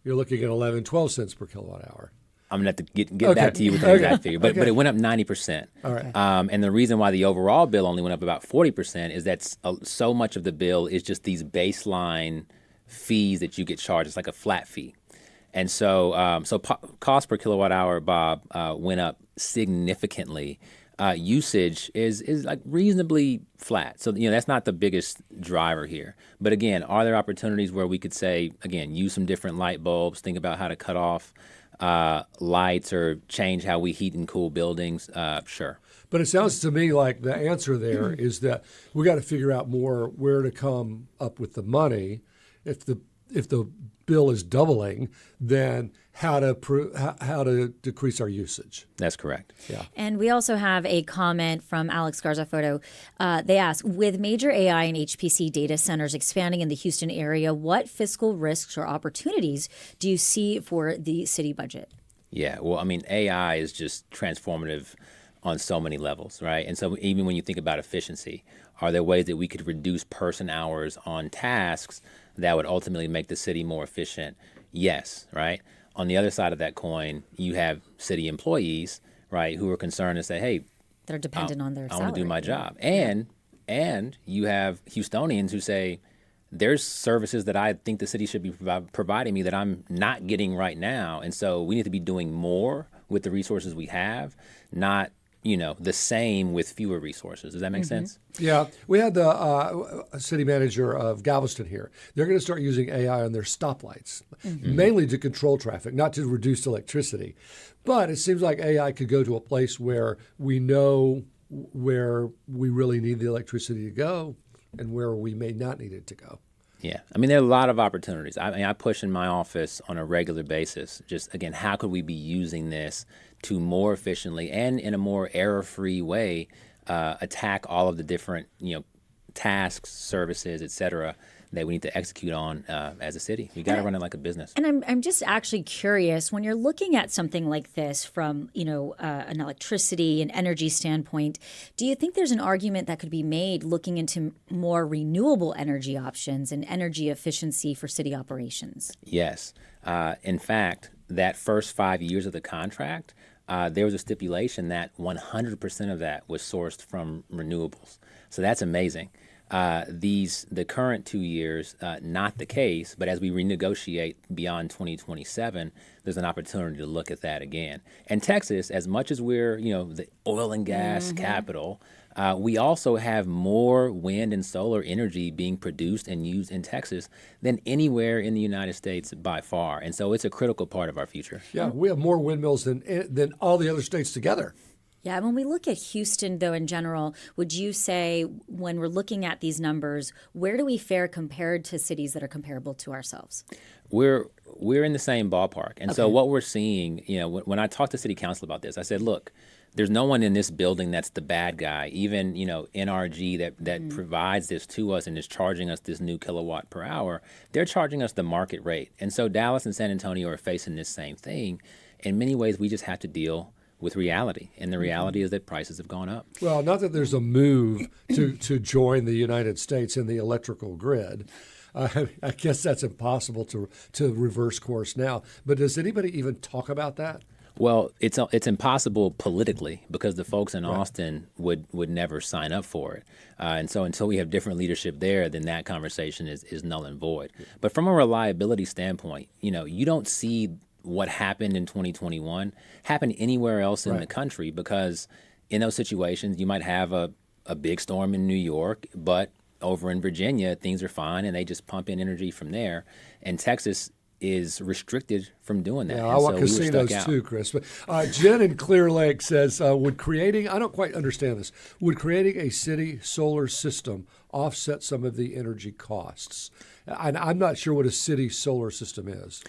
you're looking at 11-12 cents per kilowatt hour? I'm going to have to get back to you with the exact figure, but it went up 90%. All right. And the reason why the overall bill only went up about 40% is that so much of the bill is just these baseline fees that you get charged. It's like a flat fee. And so cost per kilowatt hour, Bob, went up significantly. Usage is like reasonably flat. So, that's not the biggest driver here. But again, are there opportunities where we could say, again, use some different light bulbs, think about how to cut off lights or change how we heat and cool buildings? Sure. But it sounds to me like the answer there is that we got to figure out more where to come up with the money. If the bill is doubling, then how to decrease our usage. That's correct. Yeah. And we also have a comment from Alex Garza Photo. They ask, with major AI and HPC data centers expanding in the Houston area, what fiscal risks or opportunities do you see for the city budget? Yeah, well, AI is just transformative on so many levels, right? And so even when you think about efficiency, are there ways that we could reduce person hours on tasks that would ultimately make the city more efficient? Yes, right? On the other side of that coin, you have city employees, right, who are concerned and say, hey, they're dependent on their salary. I want to do my job. And you have Houstonians who say, there's services that I think the city should be providing me that I'm not getting right now. And so we need to be doing more with the resources we have, not the same with fewer resources. Does that make sense? Yeah. We had the city manager of Galveston here. They're going to start using AI on their stoplights, mainly to control traffic, not to reduce electricity. But it seems like AI could go to a place where we know where we really need the electricity to go and where we may not need it to go. Yeah. I mean, there are a lot of opportunities. I push in my office on a regular basis. Just, again, how could we be using this to more efficiently and in a more error-free way attack all of the different, tasks, services, et cetera, that we need to execute on as a city. We got to run it like a business. And I'm just actually curious, when you're looking at something like this from, an electricity and energy standpoint, do you think there's an argument that could be made looking into more renewable energy options and energy efficiency for city operations? Yes. In fact, that first 5 years of the contract, there was a stipulation that 100% of that was sourced from renewables. So that's amazing. The current 2 years, not the case, but as we renegotiate beyond 2027, there's an opportunity to look at that again. And Texas, as much as we're, the oil and gas capital, we also have more wind and solar energy being produced and used in Texas than anywhere in the United States by far. And so it's a critical part of our future. Yeah, we have more windmills than all the other states together. Yeah, when we look at Houston, though, in general, would you say when we're looking at these numbers, where do we fare compared to cities that are comparable to ourselves? We're in the same ballpark. And so what we're seeing, when I talked to City Council about this, I said, look, there's no one in this building that's the bad guy. Even, NRG that provides this to us and is charging us this new kilowatt per hour, they're charging us the market rate. And so Dallas and San Antonio are facing this same thing. In many ways, we just have to deal with reality, and the reality is that prices have gone up. Well, not that there's a move to join the United States in the electrical grid. I guess that's impossible to reverse course now. But does anybody even talk about that? Well, it's impossible politically because the folks in Austin would never sign up for it. And so until we have different leadership there, then that conversation is null and void. But from a reliability standpoint, you don't see what happened in 2021 happen anywhere else in the country, because in those situations you might have a big storm in New York, but over in Virginia things are fine and they just pump in energy from there, and Texas is restricted from doing that. Yeah, I want casinos too, Chris. But Jen in Clear Lake says, I don't quite understand this, would creating a city solar system offset some of the energy costs? And I'm not sure what a city solar system is.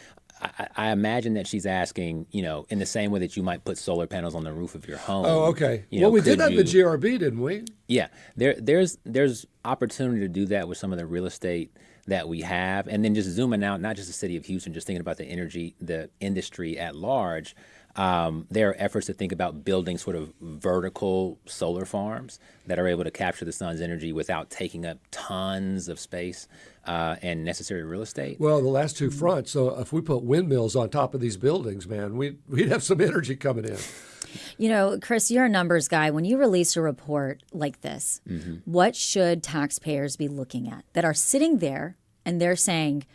I imagine that she's asking, in the same way that you might put solar panels on the roof of your home. Oh, okay. Well, we did that in the GRB, didn't we? Yeah. There's opportunity to do that with some of the real estate that we have. And then just zooming out, not just the city of Houston, just thinking about the industry at large. There are efforts to think about building sort of vertical solar farms that are able to capture the sun's energy without taking up tons of space and necessary real estate. Well, the last two fronts. So if we put windmills on top of these buildings, man, we'd have some energy coming in. Chris, you're a numbers guy. When you release a report like this, what should taxpayers be looking at that are sitting there and they're saying,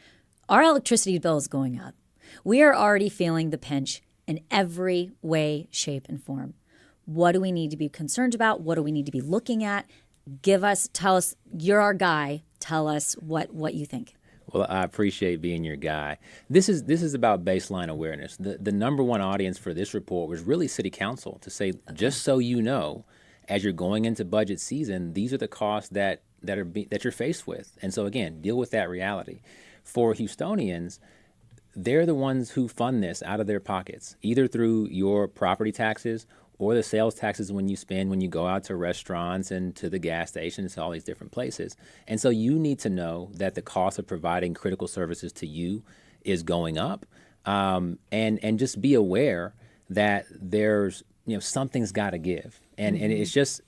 our electricity bill is going up. We are already feeling the pinch in every way, shape, and form. What do we need to be concerned about? What do we need to be looking at? Tell us, you're our guy. Tell us what you think. Well, I appreciate being your guy. This is about baseline awareness. The number one audience for this report was really City Council to say, just so you know, as you're going into budget season, these are the costs that you're faced with. And so again, deal with that reality. For Houstonians, they're the ones who fund this out of their pockets, either through your property taxes or the sales taxes when you go out to restaurants and to the gas stations, all these different places. And so you need to know that the cost of providing critical services to you is going up, and just be aware that there's, something's got to give. And it's just,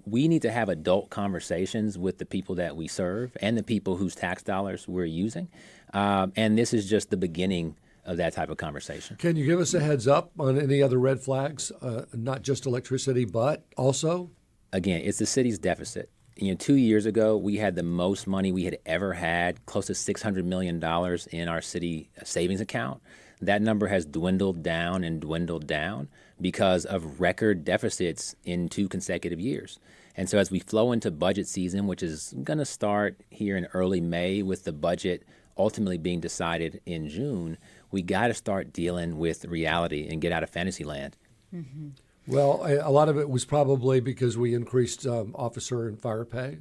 we need to have adult conversations with the people that we serve and the people whose tax dollars we're using. And this is just the beginning of that type of conversation. Can you give us a heads up on any other red flags, not just electricity, but also? Again, it's the city's deficit. 2 years ago, we had the most money we had ever had, close to $600 million in our city savings account. That number has dwindled down and dwindled down because of record deficits in 2 consecutive years. And so as we flow into budget season, which is going to start here in early May with the budget ultimately being decided in June, we got to start dealing with reality and get out of fantasy land. Mm-hmm. Well, a lot of it was probably because we increased officer and fire pay.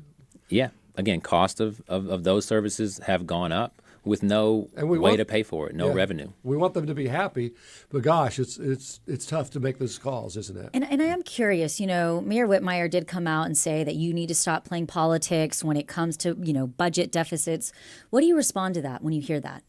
Yeah. Again, cost of those services have gone up with no way to pay for it, no revenue. We want them to be happy, but gosh, it's tough to make those calls, isn't it? And I am curious, Mayor Whitmire did come out and say that you need to stop playing politics when it comes to, budget deficits. What do you respond to that when you hear that?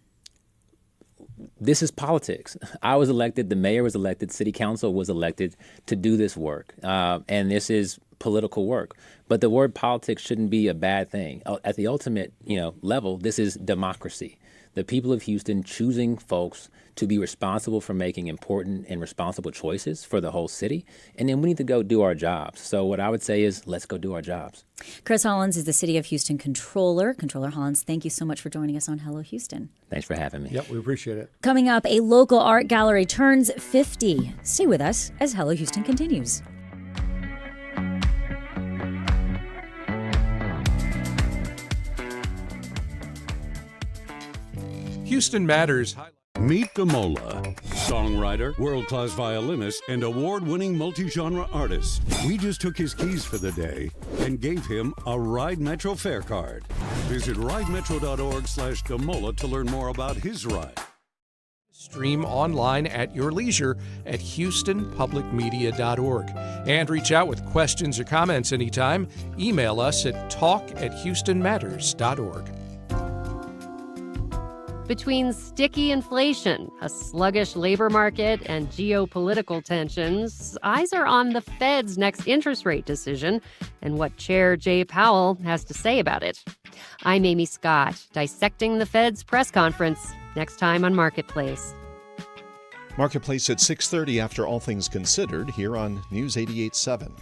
This is politics. I was elected, the mayor was elected, city council was elected to do this work. And this is political work. But the word politics shouldn't be a bad thing. At the ultimate, level, this is democracy. The people of Houston choosing folks to be responsible for making important and responsible choices for the whole city. And then we need to go do our jobs. So what I would say is, let's go do our jobs. Chris Hollins is the City of Houston Controller. Controller Hollins, thank you so much for joining us on Hello Houston. Thanks for having me. Yep, we appreciate it. Coming up, a local art gallery turns 50. Stay with us as Hello Houston continues. Houston Matters. Meet Gamola, songwriter, world-class violinist, and award-winning multi-genre artist. We just took his keys for the day and gave him a Ride Metro fare card. Visit ridemetro.org/Gamola to learn more about his ride. Stream online at your leisure at houstonpublicmedia.org. And reach out with questions or comments anytime. Email us at talk@houstonmatters.org. Between sticky inflation, a sluggish labor market, and geopolitical tensions, eyes are on the Fed's next interest rate decision and what Chair Jay Powell has to say about it. I'm Amy Scott, dissecting the Fed's press conference, next time on Marketplace. Marketplace at 6:30 after All Things Considered here on News 88.7.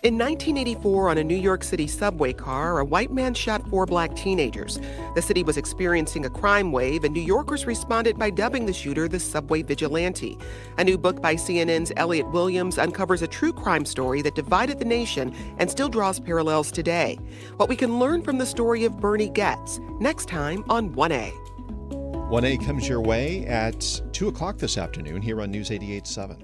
In 1984, on a New York City subway car, a white man shot 4 black teenagers. The city was experiencing a crime wave, and New Yorkers responded by dubbing the shooter the subway vigilante. A new book by CNN's Elliot Williams uncovers a true crime story that divided the nation and still draws parallels today. What we can learn from the story of Bernie Goetz, next time on 1A. 1A comes your way at 2 o'clock this afternoon here on News 88.7.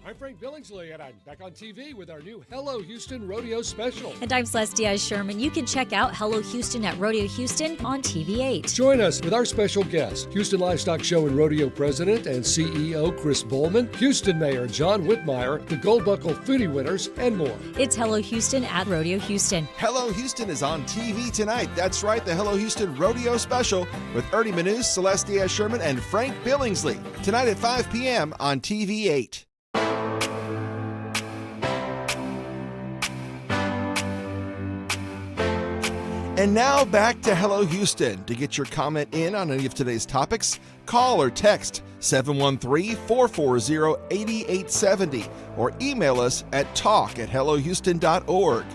I'm Frank Billingsley, and I'm back on TV with our new Hello Houston Rodeo special. And I'm Celeste Diaz-Sherman. You can check out Hello Houston at Rodeo Houston on TV8. Join us with our special guest, Houston Livestock Show and Rodeo President and CEO Chris Bowman, Houston Mayor John Whitmire, the Gold Buckle Foodie winners, and more. It's Hello Houston at Rodeo Houston. Hello Houston is on TV tonight. That's right, the Hello Houston Rodeo Special with Ernie Manous, Celeste Diaz-Sherman, and Frank Billingsley. Tonight at 5 p.m. on TV8. And now back to Hello Houston. To get your comment in on any of today's topics, call or text 713-440-8870 or email us at talk@hellohouston.org.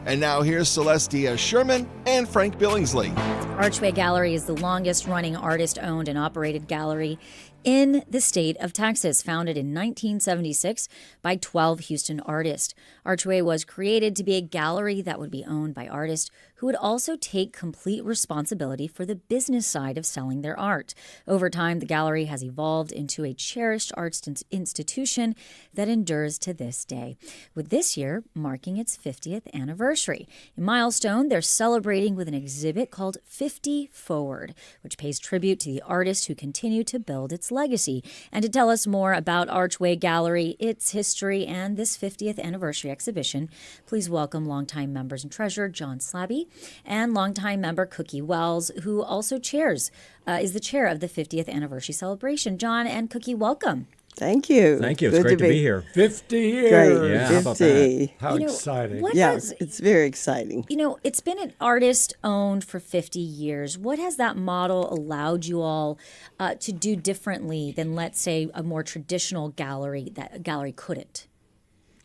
And now here's Celeste Diaz-Sherman and Frank Billingsley. Archway Gallery is the longest-running artist-owned and operated gallery in the state of Texas, founded in 1976 by 12 Houston artists. Archway was created to be a gallery that would be owned by artists who would also take complete responsibility for the business side of selling their art. Over time, the gallery has evolved into a cherished arts institution that endures to this day, with this year marking its 50th anniversary. In Milestone, they're celebrating with an exhibit called 50 Forward, which pays tribute to the artists who continue to build its legacy. And to tell us more about Archway Gallery, its history, and this 50th anniversary exhibition, please welcome longtime members and treasurer John Slaby and longtime member Cookie Wells, who also is the chair of the 50th anniversary celebration. John and Cookie, welcome. Thank you. Thank you. It's great to be here. 50 years. Great. Yeah, 50. how about that? How exciting. Yes, it's very exciting. It's been an artist-owned for 50 years. What has that model allowed you all to do differently than, let's say, a more traditional gallery that a gallery couldn't?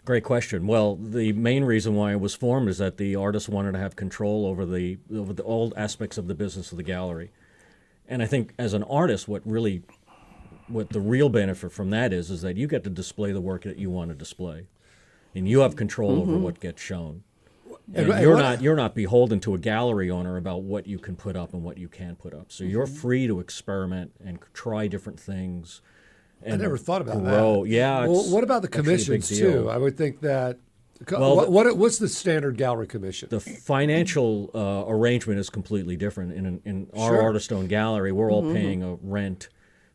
Great question. Well, the main reason why it was formed is that the artists wanted to have control over the all aspects of the business of the gallery. And I think as an artist, what the real benefit from that is that you get to display the work that you want to display, and you have control over what gets shown. And you're not beholden to a gallery owner about what you can put up and what you can't put up. So you're free to experiment and try different things and never thought about grow. that. Yeah. Well, what about the commissions too? I would think that. Well, what's the standard gallery commission? The financial arrangement is completely different. In our artist-owned gallery, we're all paying a rent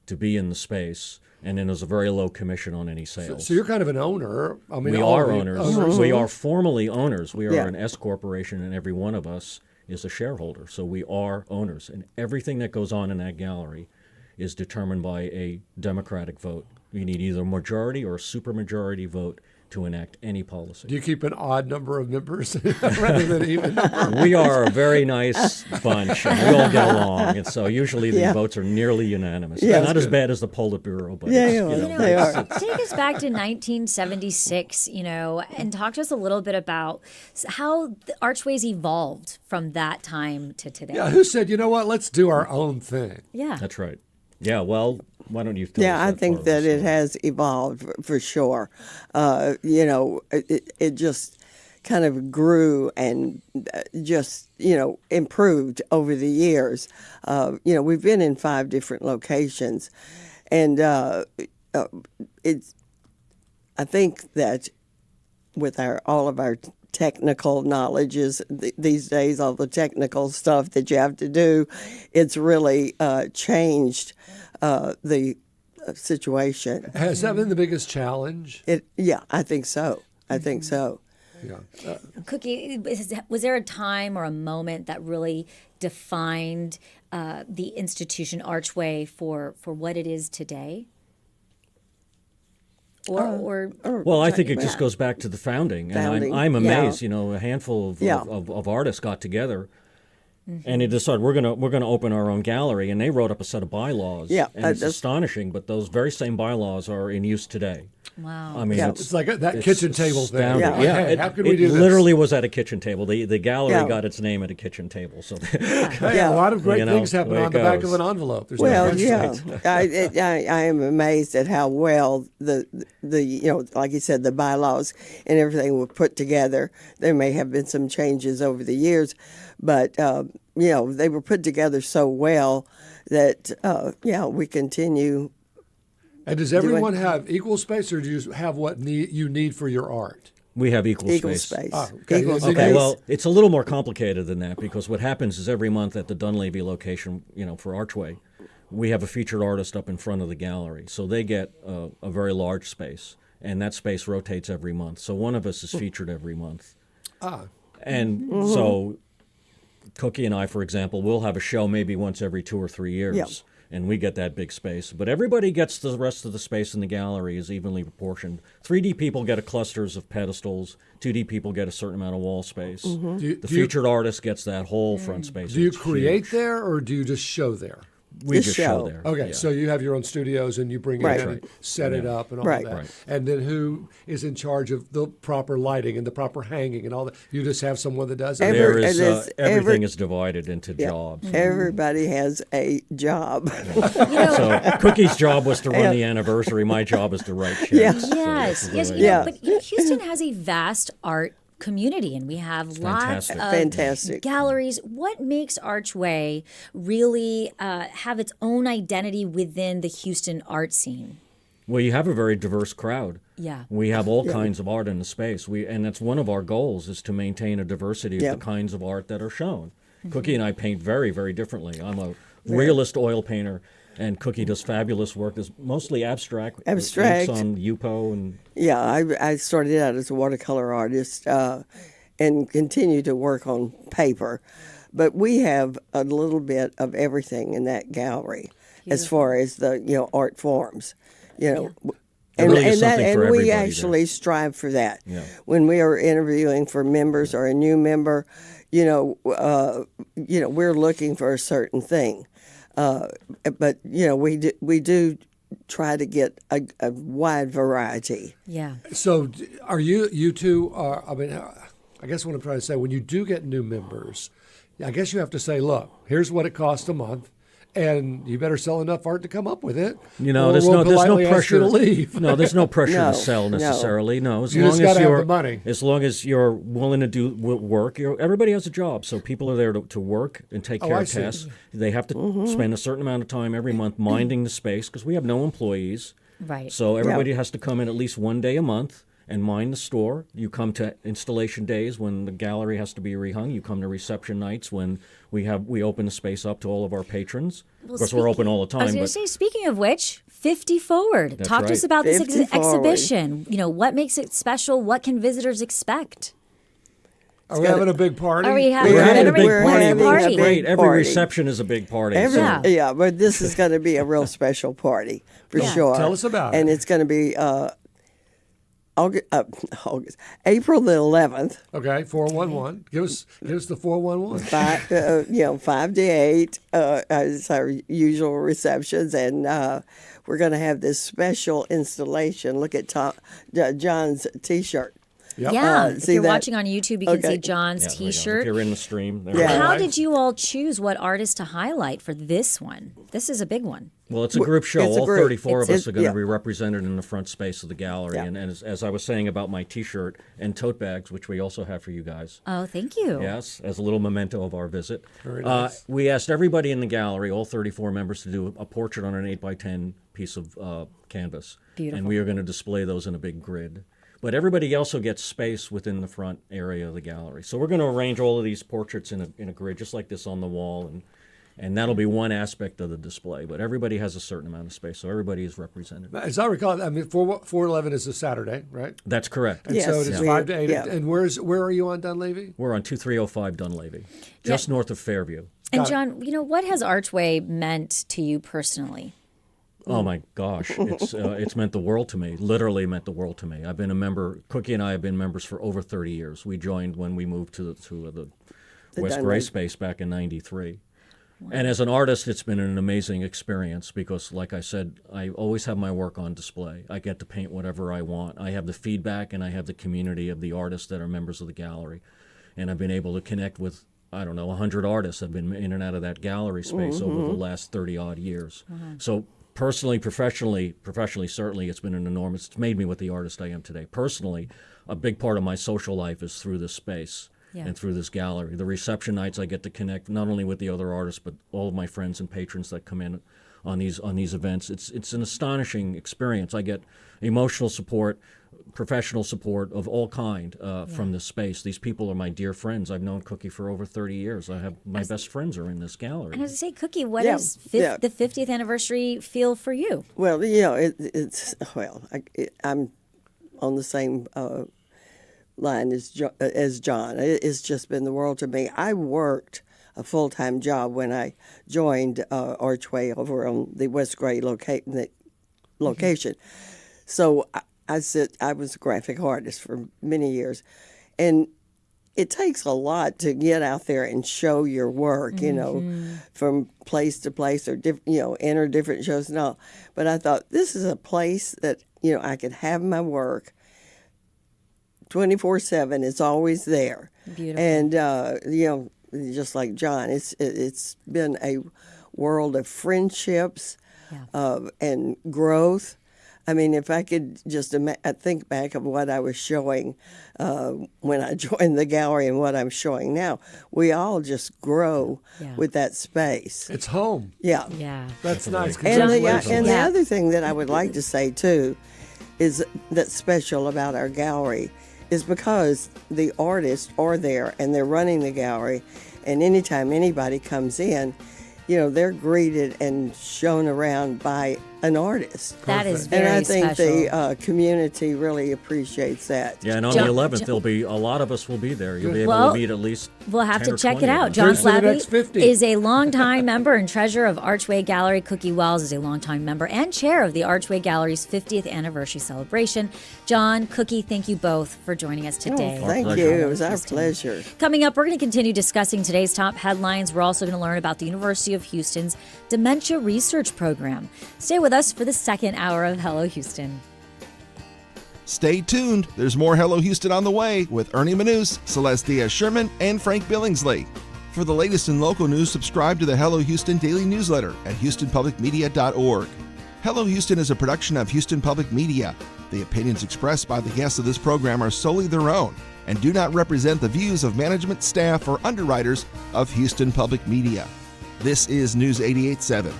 to be in the space, and then there's a very low commission on any sales. So you're kind of an owner. I mean, we are owners. We are formally owners. We are an S corporation, and every one of us is a shareholder. So we are owners, and everything that goes on in that gallery is determined by a democratic vote. You need either a majority or a supermajority vote to enact any policy. Do you keep an odd number of members rather than an even number? We are a very nice bunch, and we all get along, and so usually the votes are nearly unanimous. Yeah, not as bad as the Politburo, but they are. Take us back to 1976, and talk to us a little bit about how the Archways evolved from that time to today. Yeah, who said, you know what, let's do our own thing? Yeah. That's right. Yeah, well, why don't you tell us I that think part of the that it story? has evolved for sure. It just kind of grew and just, improved over the years. We've been in 5 different locations. And I think that with all of our technical knowledges these days, all the technical stuff that you have to do, it's really changed the situation. Has that been the biggest challenge? I think so. I think so. Yeah. Cookie, was there a time or a moment that really defined the institution Archway for what it is today? Well, I think it just goes back to the founding, and I'm amazed. A handful of artists got together, and they decided we're gonna open our own gallery, and they wrote up a set of bylaws. Yeah, and it's astonishing, but those very same bylaws are in use today. Wow. I mean, it's like that kitchen table thing. Yeah, Hey, how can we do it this? literally was at a kitchen table. The gallery got its name at a kitchen table. So a lot of great things happen on the back of an envelope. There's I am amazed at how well the like you said, the bylaws and everything were put together. There may have been some changes over the years, but they were put together so well that we continue. And does everyone have equal space, or do you have what you need for your art? We have equal space. Okay, well, it's a little more complicated than that, because what happens is every month at the Dunleavy location, for Archway, we have a featured artist up in front of the gallery. So they get a very large space, and that space rotates every month. So one of us is featured every month. And so Cookie and I, for example, will have a show maybe once every 2 or 3 years. Yeah. And we get that big space. But everybody gets the rest of the space in the gallery is evenly proportioned. 3D people get clusters of pedestals. 2D people get a certain amount of wall space. The featured artist gets that whole front space. Do you create there, or do you just show there? We just show there. Okay, so you have your own studios, and you bring it in and set it up and all of that. Right. And then who is in charge of the proper lighting and the proper hanging and all that? You just have someone that does it? Everything is divided into jobs. Everybody has a job. So Cookie's job was to run the anniversary. My job is to write checks. Yes. But Houston has a vast art community, and we have lots of galleries. What makes Archway really have its own identity within the Houston art scene? Well, you have a very diverse crowd. Yeah. We have all kinds of art in the space. And that's one of our goals, is to maintain a diversity of the kinds of art that are shown. Cookie and I paint very, very differently. I'm a realist oil painter, and Cookie does fabulous work. It's mostly abstract. Abstract. Paints on Yupo and. Yeah, I started out as a watercolor artist and continue to work on paper, but we have a little bit of everything in that gallery, as far as the art forms, And we actually strive for that. Yeah. When we are interviewing for members or a new member, we're looking for a certain thing. But we do try to get a wide variety. Yeah. So are you two? I guess what I'm trying to say, when you do get new members, I guess you have to say, look, here's what it costs a month, and you better sell enough art to come up with it. There's no pressure to leave. No, there's no pressure to sell necessarily. No, you just got to have the money. As long as you're willing to do work, everybody has a job. So people are there to work and take care of tasks. They have to spend a certain amount of time every month minding the space, because we have no employees. Right. So everybody has to come in at least one day a month and mind the store. You come to installation days when the gallery has to be rehung. You come to reception nights when we open the space up to all of our patrons. Well, of course, we're open all the time. I was going to say, speaking of which, 50 Forward. That's Talk to us right. about this 50 exhibition. What makes it special? What can visitors expect? Are we having a big party? Are we We're having a big party. party. It's great. Every reception is a big party. Yeah, but this is going to be a real special party for sure. Tell us about and it. it's going to be April the 11th. Okay, 411. Give us the 411. 5 to 8 is our usual receptions, and we're going to have this special installation. Look at John's T-shirt. Yep. Yeah, if see you're that? watching on YouTube, you can see John's There we go. T-shirt. If you're in the stream. How did you all choose what artist to highlight for this one? This is a big one. Well, it's a group show. It's a All group. 34 of us are going to yeah. be represented in the front space of the gallery. Yeah. And as I was saying about my T-shirt and tote bags, which we also have for you guys. Oh, thank you. Yes, as a little memento of our visit. Very nice. We asked everybody in the gallery, all 34 members, to do a portrait on an 8x10 piece of canvas. Beautiful. And we are going to display those in a big grid. But everybody also gets space within the front area of the gallery. So we're going to arrange all of these portraits in a grid just like this on the wall, and that'll be one aspect of the display. But everybody has a certain amount of space, so everybody is represented. As I recall, 411 is a Saturday, right? That's correct. And so it's 5 to 8. Yeah. And where are you on Dunleavy? We're on 2305 Dunleavy, just north of Fairview. And John, what has Archway meant to you personally? Oh my gosh, it's meant the world to me. Literally meant the world to me. I've been a member. Cookie and I have been members for over 30 years. We joined when we moved to the West Gray space back in '93. Wow. And as an artist, it's been an amazing experience because, like I said, I always have my work on display. I get to paint whatever I want. I have the feedback and I have the community of the artists that are members of the gallery, and I've been able to connect with 100 artists have been in and out of that gallery space over the last 30-odd years. So. Personally, professionally, certainly, it's been it's made me what the artist I am today. Personally, a big part of my social life is through this space and through this gallery. The reception nights, I get to connect not only with the other artists, but all of my friends and patrons that come in on these events. It's an astonishing experience. I get emotional support, professional support of all kind from this space. These people are my dear friends. I've known Cookie for over 30 years. I have my best friends are in this gallery. And I was going to say, Cookie, what does the 50th anniversary feel for you? Well, I'm on the same line as John. It's just been the world to me. I worked a full-time job when I joined Archway over on the West Gray location. So I was a graphic artist for many years, and it takes a lot to get out there and show your work, from place to place or enter different shows and all. But I thought this is a place that I could have my work 24/7. It's always there. Beautiful. And just like John, it's been a world of friendships, and growth. I mean, if I could just think back of what I was showing when I joined the gallery and what I'm showing now, we all just grow with that space. It's home. Yeah. Yeah. That's nice. And the other thing that I would like to say, too, is that's special about our gallery is because the artists are there and they're running the gallery, and anytime anybody comes in, they're greeted and shown around by an artist. That is very And I think special. the community really appreciates that. Yeah, and on the 11th, there'll be a lot of us will be there. You'll be able to meet at least. We'll have 10 to or check 20 it of out. us. John Here's to the next Slaby 50. is a longtime member and treasurer of Archway Gallery. Cookie Wells is a longtime member and chair of the Archway Gallery's 50th anniversary celebration. John, Cookie, thank you both for joining us today. Thank you. It was our pleasure. Coming up, we're going to continue discussing today's top headlines. We're also going to learn about the University of Houston's Dementia Research Program. Stay with us for the second hour of Hello Houston. Stay tuned. There's more Hello Houston on the way with Ernie Manous, Celeste Diaz-Sherman, and Frank Billingsley. For the latest in local news, subscribe to the Hello Houston daily newsletter at houstonpublicmedia.org. Hello Houston is a production of Houston Public Media. The opinions expressed by the guests of this program are solely their own and do not represent the views of management, staff, or underwriters of Houston Public Media. This is News 88.7.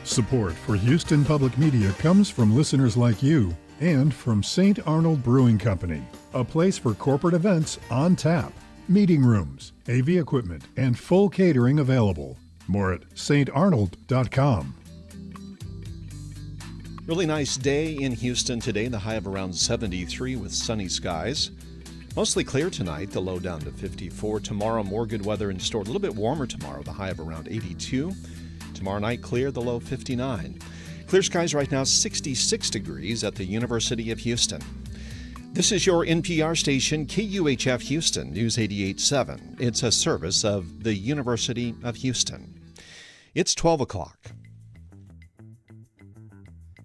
Support for Houston Public Media comes from listeners like you and from St. Arnold Brewing Company, a place for corporate events on tap, meeting rooms, AV equipment, and full catering available. More at starnold.com. Really nice day in Houston today, the high of around 73 with sunny skies. Mostly clear tonight, the low down to 54. Tomorrow, more good weather in store. A little bit warmer tomorrow, the high of around 82. Tomorrow night, clear, the low 59. Clear skies right now, 66 degrees at the University of Houston. This is your NPR station, KUHF Houston, News 88.7. It's a service of the University of Houston. It's 12 o'clock.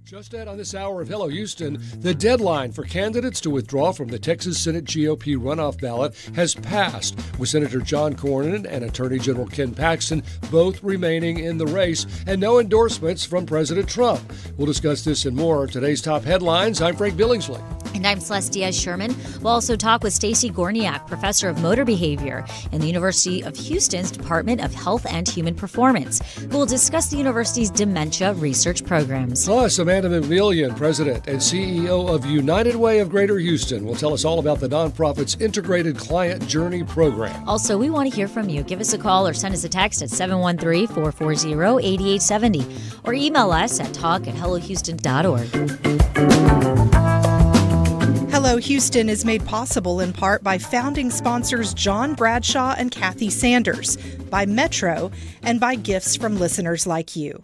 Just ahead on this hour of Hello Houston, the deadline for candidates to withdraw from the Texas Senate GOP runoff ballot has passed, with Senator John Cornyn and Attorney General Ken Paxton both remaining in the race, and no endorsements from President Trump. We'll discuss this and more. Today's top headlines. I'm Frank Billingsley. And I'm Celeste Diaz-Sherman. We'll also talk with Stacey Gorniak, professor of motor behavior in the University of Houston's Department of Health and Human Performance, who will discuss the university's dementia research programs. Plus, Amanda McMillian, president and CEO of United Way of Greater Houston, will tell us all about the nonprofit's integrated client journey program. Also, we want to hear from you. Give us a call or send us a text at 713-440-8870 or email us at talk@hellohouston.org. Hello Houston is made possible in part by founding sponsors John Bradshaw and Kathy Sanders, by Metro, and by gifts from listeners like you.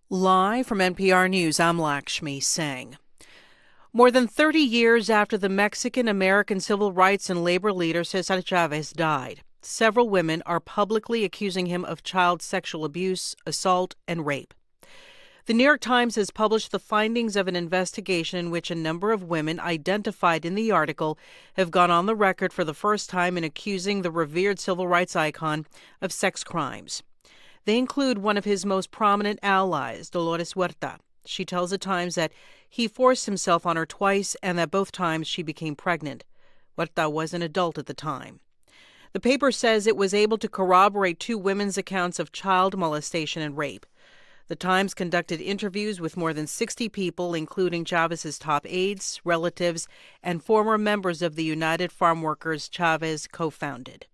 Live from NPR News, I'm Lakshmi Singh. More than 30 years after the Mexican-American civil rights and labor leader Cesar Chavez died, several women are publicly accusing him of child sexual abuse, assault, and rape. The New York Times has published the findings of an investigation in which a number of women identified in the article have gone on the record for the first time in accusing the revered civil rights icon of sex crimes. They include one of his most prominent allies, Dolores Huerta. She tells the Times that he forced himself on her twice and that both times she became pregnant. Huerta was an adult at the time. The paper says it was able to corroborate two women's accounts of child molestation and rape. The Times conducted interviews with more than 60 people, including Chavez's top aides, relatives, and former members of the United Farm Workers Chavez co-founded.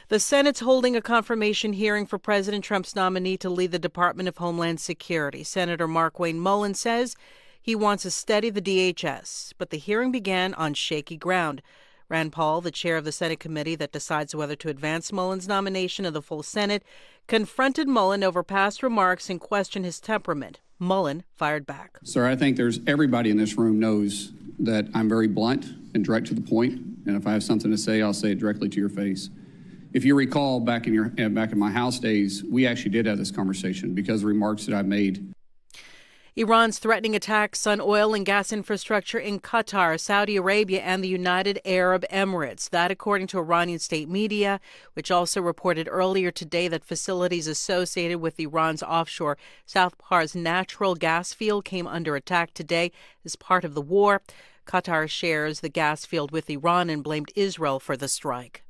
The Senate's holding a confirmation hearing for President Trump's nominee to lead the Department of Homeland Security. Senator Mark Wayne Mullen says he wants to steady the DHS, but the hearing began on shaky ground. Rand Paul, the chair of the Senate committee that decides whether to advance Mullen's nomination of the full Senate, confronted Mullen over past remarks and questioned his temperament. Mullen fired back. Sir, I think everybody in this room knows that I'm very blunt and direct to the point, and if I have something to say, I'll say it directly to your face. If you recall, back in my House days, we actually did have this conversation because of the remarks that I made. Iran's threatening attacks on oil and gas infrastructure in Qatar, Saudi Arabia, and the United Arab Emirates. That, according to Iranian state media, which also reported earlier today that facilities associated with Iran's offshore South Pars natural gas field came under attack today as part of the war. Qatar shares the gas field with Iran and blamed Israel for the strike.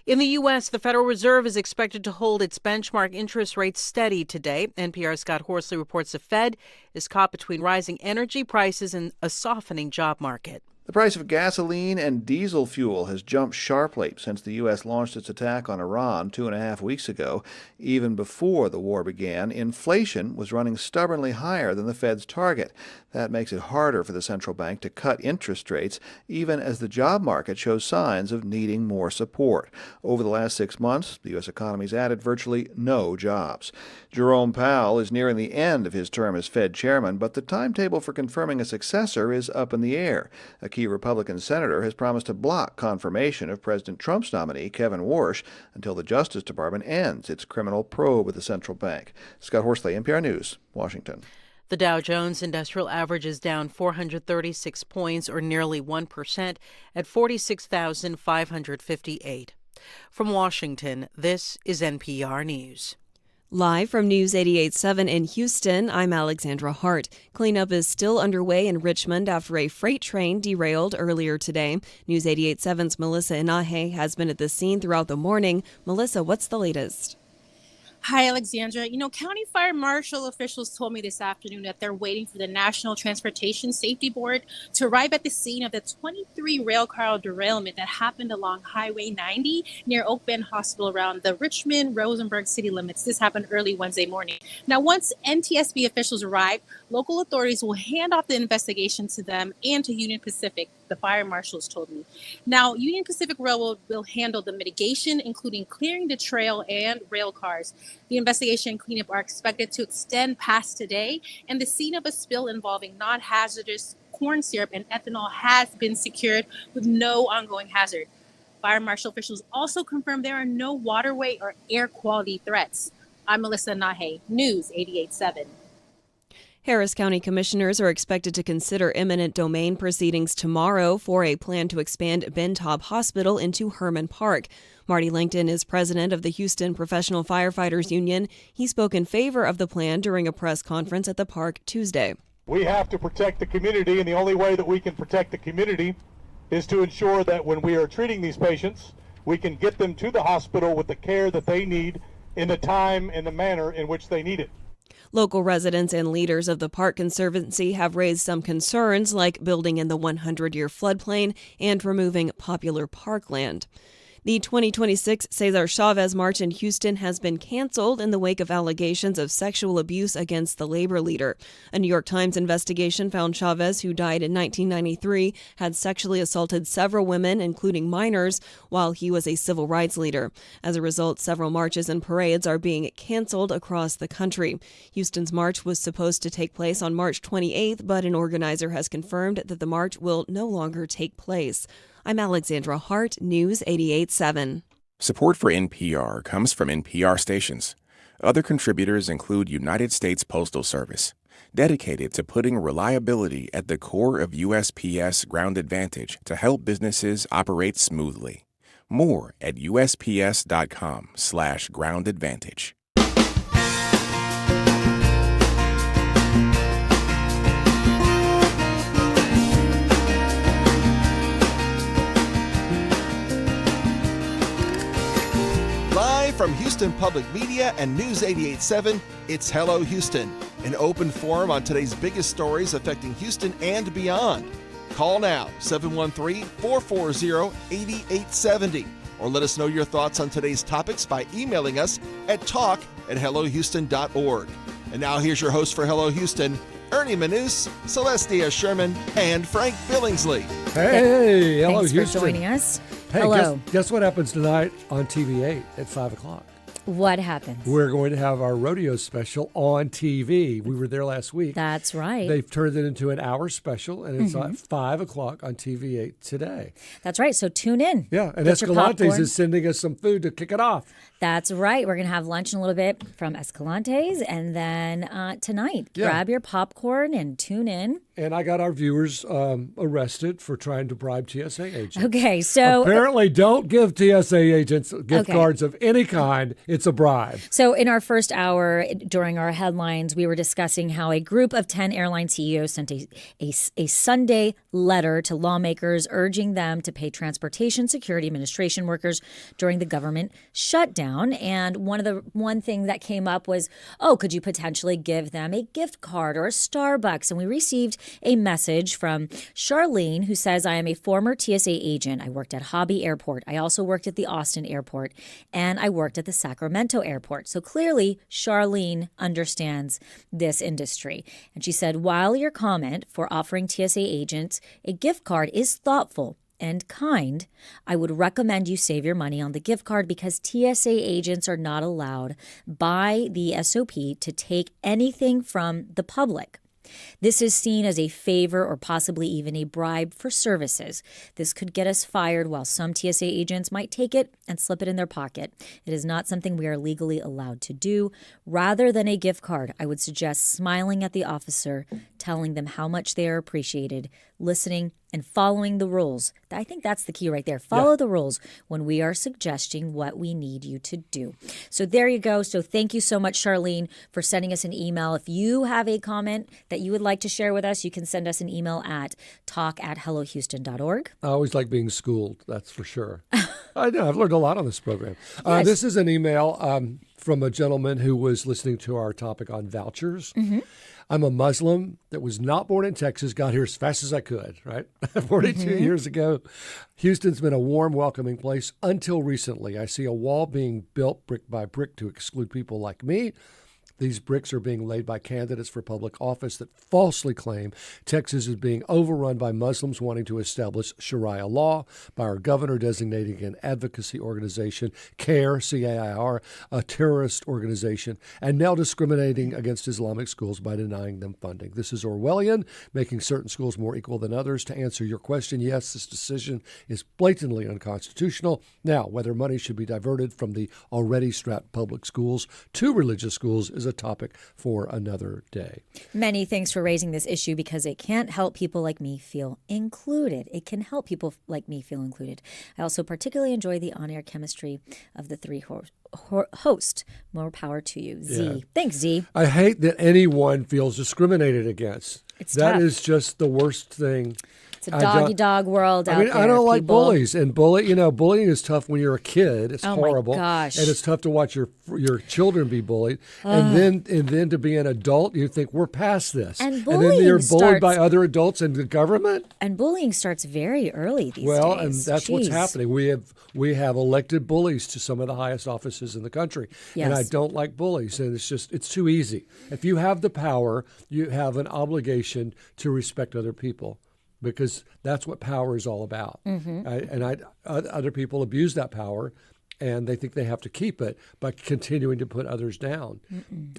In the U.S., the Federal Reserve is expected to hold its benchmark interest rate steady today. NPR's Scott Horsley reports the Fed is caught between rising energy prices and a softening job market. The price of gasoline and diesel fuel has jumped sharply since the U.S. launched its attack on Iran 2.5 weeks ago. Even before the war began, inflation was running stubbornly higher than the Fed's target. That makes it harder for the central bank to cut interest rates, even as the job market shows signs of needing more support. Over the last 6 months, the U.S. economy's added virtually no jobs. Jerome Powell is nearing the end of his term as Fed chairman, but the timetable for confirming a successor is up in the air. A key Republican senator has promised to block confirmation of President Trump's nominee, Kevin Warsh, until the Justice Department ends its criminal probe of the central bank. Scott Horsley, NPR News, Washington. The Dow Jones Industrial Average is down 436 points, or nearly 1%, at 46,558. From Washington, this is NPR News. Live from News 88.7 in Houston, I'm Alexandra Hart. Cleanup is still underway in Richmond after a freight train derailed earlier today. News 88.7's Melissa Inahe has been at the scene throughout the morning. Melissa, what's the latest? Hi, Alexandra. County fire marshal officials told me this afternoon that they're waiting for the National Transportation Safety Board to arrive at the scene of the 23 rail car derailment that happened along Highway 90 near Oak Bend Hospital around the Richmond-Rosenberg city limits. This happened early Wednesday morning. Now, once NTSB officials arrive, local authorities will hand off the investigation to them and to Union Pacific, the fire marshals told me. Now, Union Pacific Railroad will handle the mitigation, including clearing the trail and rail cars. The investigation and cleanup are expected to extend past today, and the scene of a spill involving non-hazardous corn syrup and ethanol has been secured with no ongoing hazard. Fire marshal officials also confirmed there are no waterway or air quality threats. I'm Melissa Nahe, News 88.7. Harris County commissioners are expected to consider eminent domain proceedings tomorrow for a plan to expand Ben Taub Hospital into Herman Park. Marty Langton is president of the Houston Professional Firefighters Union. He spoke in favor of the plan during a press conference at the park Tuesday. We have to protect the community, and the only way that we can protect the community is to ensure that when we are treating these patients, we can get them to the hospital with the care that they need in the time and the manner in which they need it. Local residents and leaders of the Park Conservancy have raised some concerns, like building in the 100-year floodplain and removing popular parkland. The 2026 Cesar Chavez March in Houston has been canceled in the wake of allegations of sexual abuse against the labor leader. A New York Times investigation found Chavez, who died in 1993, had sexually assaulted several women, including minors, while he was a civil rights leader. As a result, several marches and parades are being canceled across the country. Houston's march was supposed to take place on March 28th, but an organizer has confirmed that the march will no longer take place. I'm Alexandra Hart, News 88.7. Support for NPR comes from NPR stations. Other contributors include United States Postal Service, dedicated to putting reliability at the core of USPS Ground Advantage to help businesses operate smoothly. More at USPS.com/Ground Advantage. From Houston Public Media and News 88.7, it's Hello Houston, an open forum on today's biggest stories affecting Houston and beyond. Call now, 713-440-8870, or let us know your thoughts on today's topics by emailing us at talk@hellohouston.org. And now here's your host for Hello Houston, Ernie Manous, Celestia Sherman, and Frank Billingsley. Hey, hello, Thanks Houston. for joining us. Hey, Hello. guess what happens tonight on TV8 at 5 o'clock? What happens? We're going to have our rodeo special on TV. We were there last week. That's right. They've turned it into an hour special, and it's at 5 o'clock on TV8 today. That's right. So tune in. Yeah, and Get your Escalante's popcorn. is sending us some food to kick it off. That's right. We're going to have lunch in a little bit from Escalante's, and then tonight, grab your popcorn and tune in. And I got our viewers arrested for trying to bribe TSA agents. Okay, so apparently don't give TSA agents gift cards of any kind. It's a bribe. So in our first hour during our headlines, we were discussing how a group of 10 airline CEOs sent a Sunday letter to lawmakers urging them to pay Transportation Security Administration workers during the government shutdown. And one thing that came up was, could you potentially give them a gift card or a Starbucks? And we received a message from Charlene, who says, I am a former TSA agent. I worked at Hobby Airport. I also worked at the Austin Airport, and I worked at the Sacramento Airport. So clearly, Charlene understands this industry. And she said, while your comment for offering TSA agents a gift card is thoughtful and kind, I would recommend you save your money on the gift card because TSA agents are not allowed by the SOP to take anything from the public. This is seen as a favor or possibly even a bribe for services. This could get us fired, while some TSA agents might take it and slip it in their pocket. It is not something we are legally allowed to do. Rather than a gift card, I would suggest smiling at the officer telling them how much they are appreciated, listening, and following the rules. I think that's the key right there. Follow the rules when we are suggesting what we need you to do. So there you go. So thank you so much, Charlene, for sending us an email. If you have a comment that you would like to share with us, you can send us an email at talk@hellohouston.org. I always like being schooled, that's for sure. I know, I've learned a lot on this program. Yes. This is an email from a gentleman who was listening to our topic on vouchers. Mm-hmm. I'm a Muslim that was not born in Texas, got here as fast as I could, right? 42 years ago. Houston's been a warm, welcoming place until recently. I see a wall being built brick by brick to exclude people like me. These bricks are being laid by candidates for public office that falsely claim Texas is being overrun by Muslims wanting to establish Sharia law, by our governor designating an advocacy organization, CARE, C-A-I-R, a terrorist organization, and now discriminating against Islamic schools by denying them funding. This is Orwellian, making certain schools more equal than others. To answer your question, yes, this decision is blatantly unconstitutional. Now, whether money should be diverted from the already strapped public schools to religious schools is a topic for another day. Many thanks for raising this issue because it can't help people like me feel included. It can help people like me feel included. I also particularly enjoy the on-air chemistry of the three hosts. More power to you, Z. Yeah. Thanks, Z. I hate that anyone feels discriminated against. It's That tough. is just the worst thing. It's a dog-eat-dog world out there. I don't like people. bullies, and bullying is tough when you're a kid. It's Oh my horrible, gosh. and it's tough to watch your children be bullied, and then to be an adult, you think we're past this, And then bullying you're bullied by starts- other adults and the government. And bullying starts very early these Well, days. and that's what's Jeez. happening. We have elected bullies to some of the highest offices in the country, and I Yes. don't like bullies. And it's too easy. If you have the power, you have an obligation to respect other people, because that's what power is all about. Other people abuse that power, and they think they have to keep it by continuing to put others down.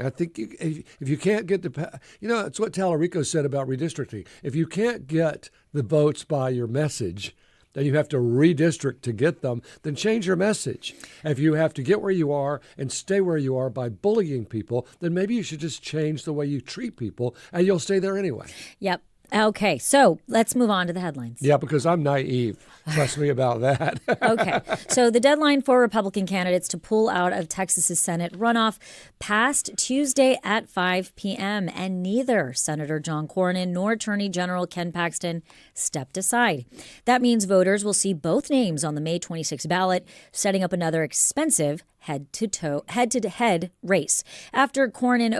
I think if you can't get it's what Tallarico said about redistricting. If you can't get the votes by your message, then you have to redistrict to get them, then change your message. If you have to get where you are and stay where you are by bullying people, then maybe you should just change the way you treat people, and you'll stay there anyway. Yep. Okay, so let's move on to the headlines. Yeah, because I'm naive. Trust me about that. Okay, so the deadline for Republican candidates to pull out of Texas's Senate runoff passed Tuesday at 5 p.m., and neither Senator John Cornyn nor Attorney General Ken Paxton stepped aside. That means voters will see both names on the May 26 ballot, setting up another expensive head-to-head race. After Cornyn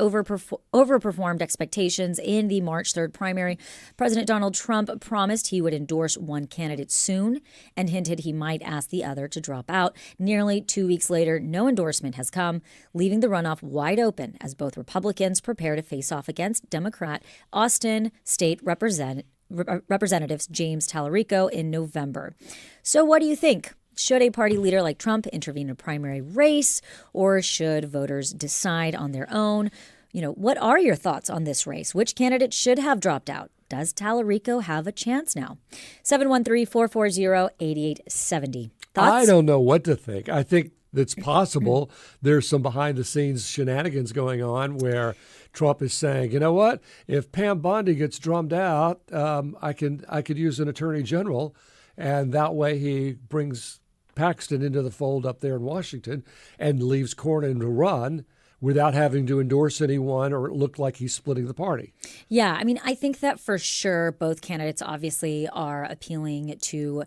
overperformed expectations in the March 3rd primary, President Donald Trump promised he would endorse one candidate soon and hinted he might ask the other to drop out. Nearly 2 weeks later, no endorsement has come, leaving the runoff wide open as both Republicans prepare to face off against Democrat Austin State Representatives James Tallarico in November. So what do you think? Should a party leader like Trump intervene in a primary race, or should voters decide on their own? What are your thoughts on this race? Which candidate should have dropped out? Does Tallarico have a chance now? 713-440-8870. Thoughts? I don't know what to think. I think it's possible there's some behind-the-scenes shenanigans going on where Trump is saying, you know what, if Pam Bondi gets drummed out, I could use an attorney general, and that way he brings Paxton into the fold up there in Washington and leaves Cornyn to run without having to endorse anyone or look like he's splitting the party. Yeah, I mean, I think that for sure both candidates obviously are appealing to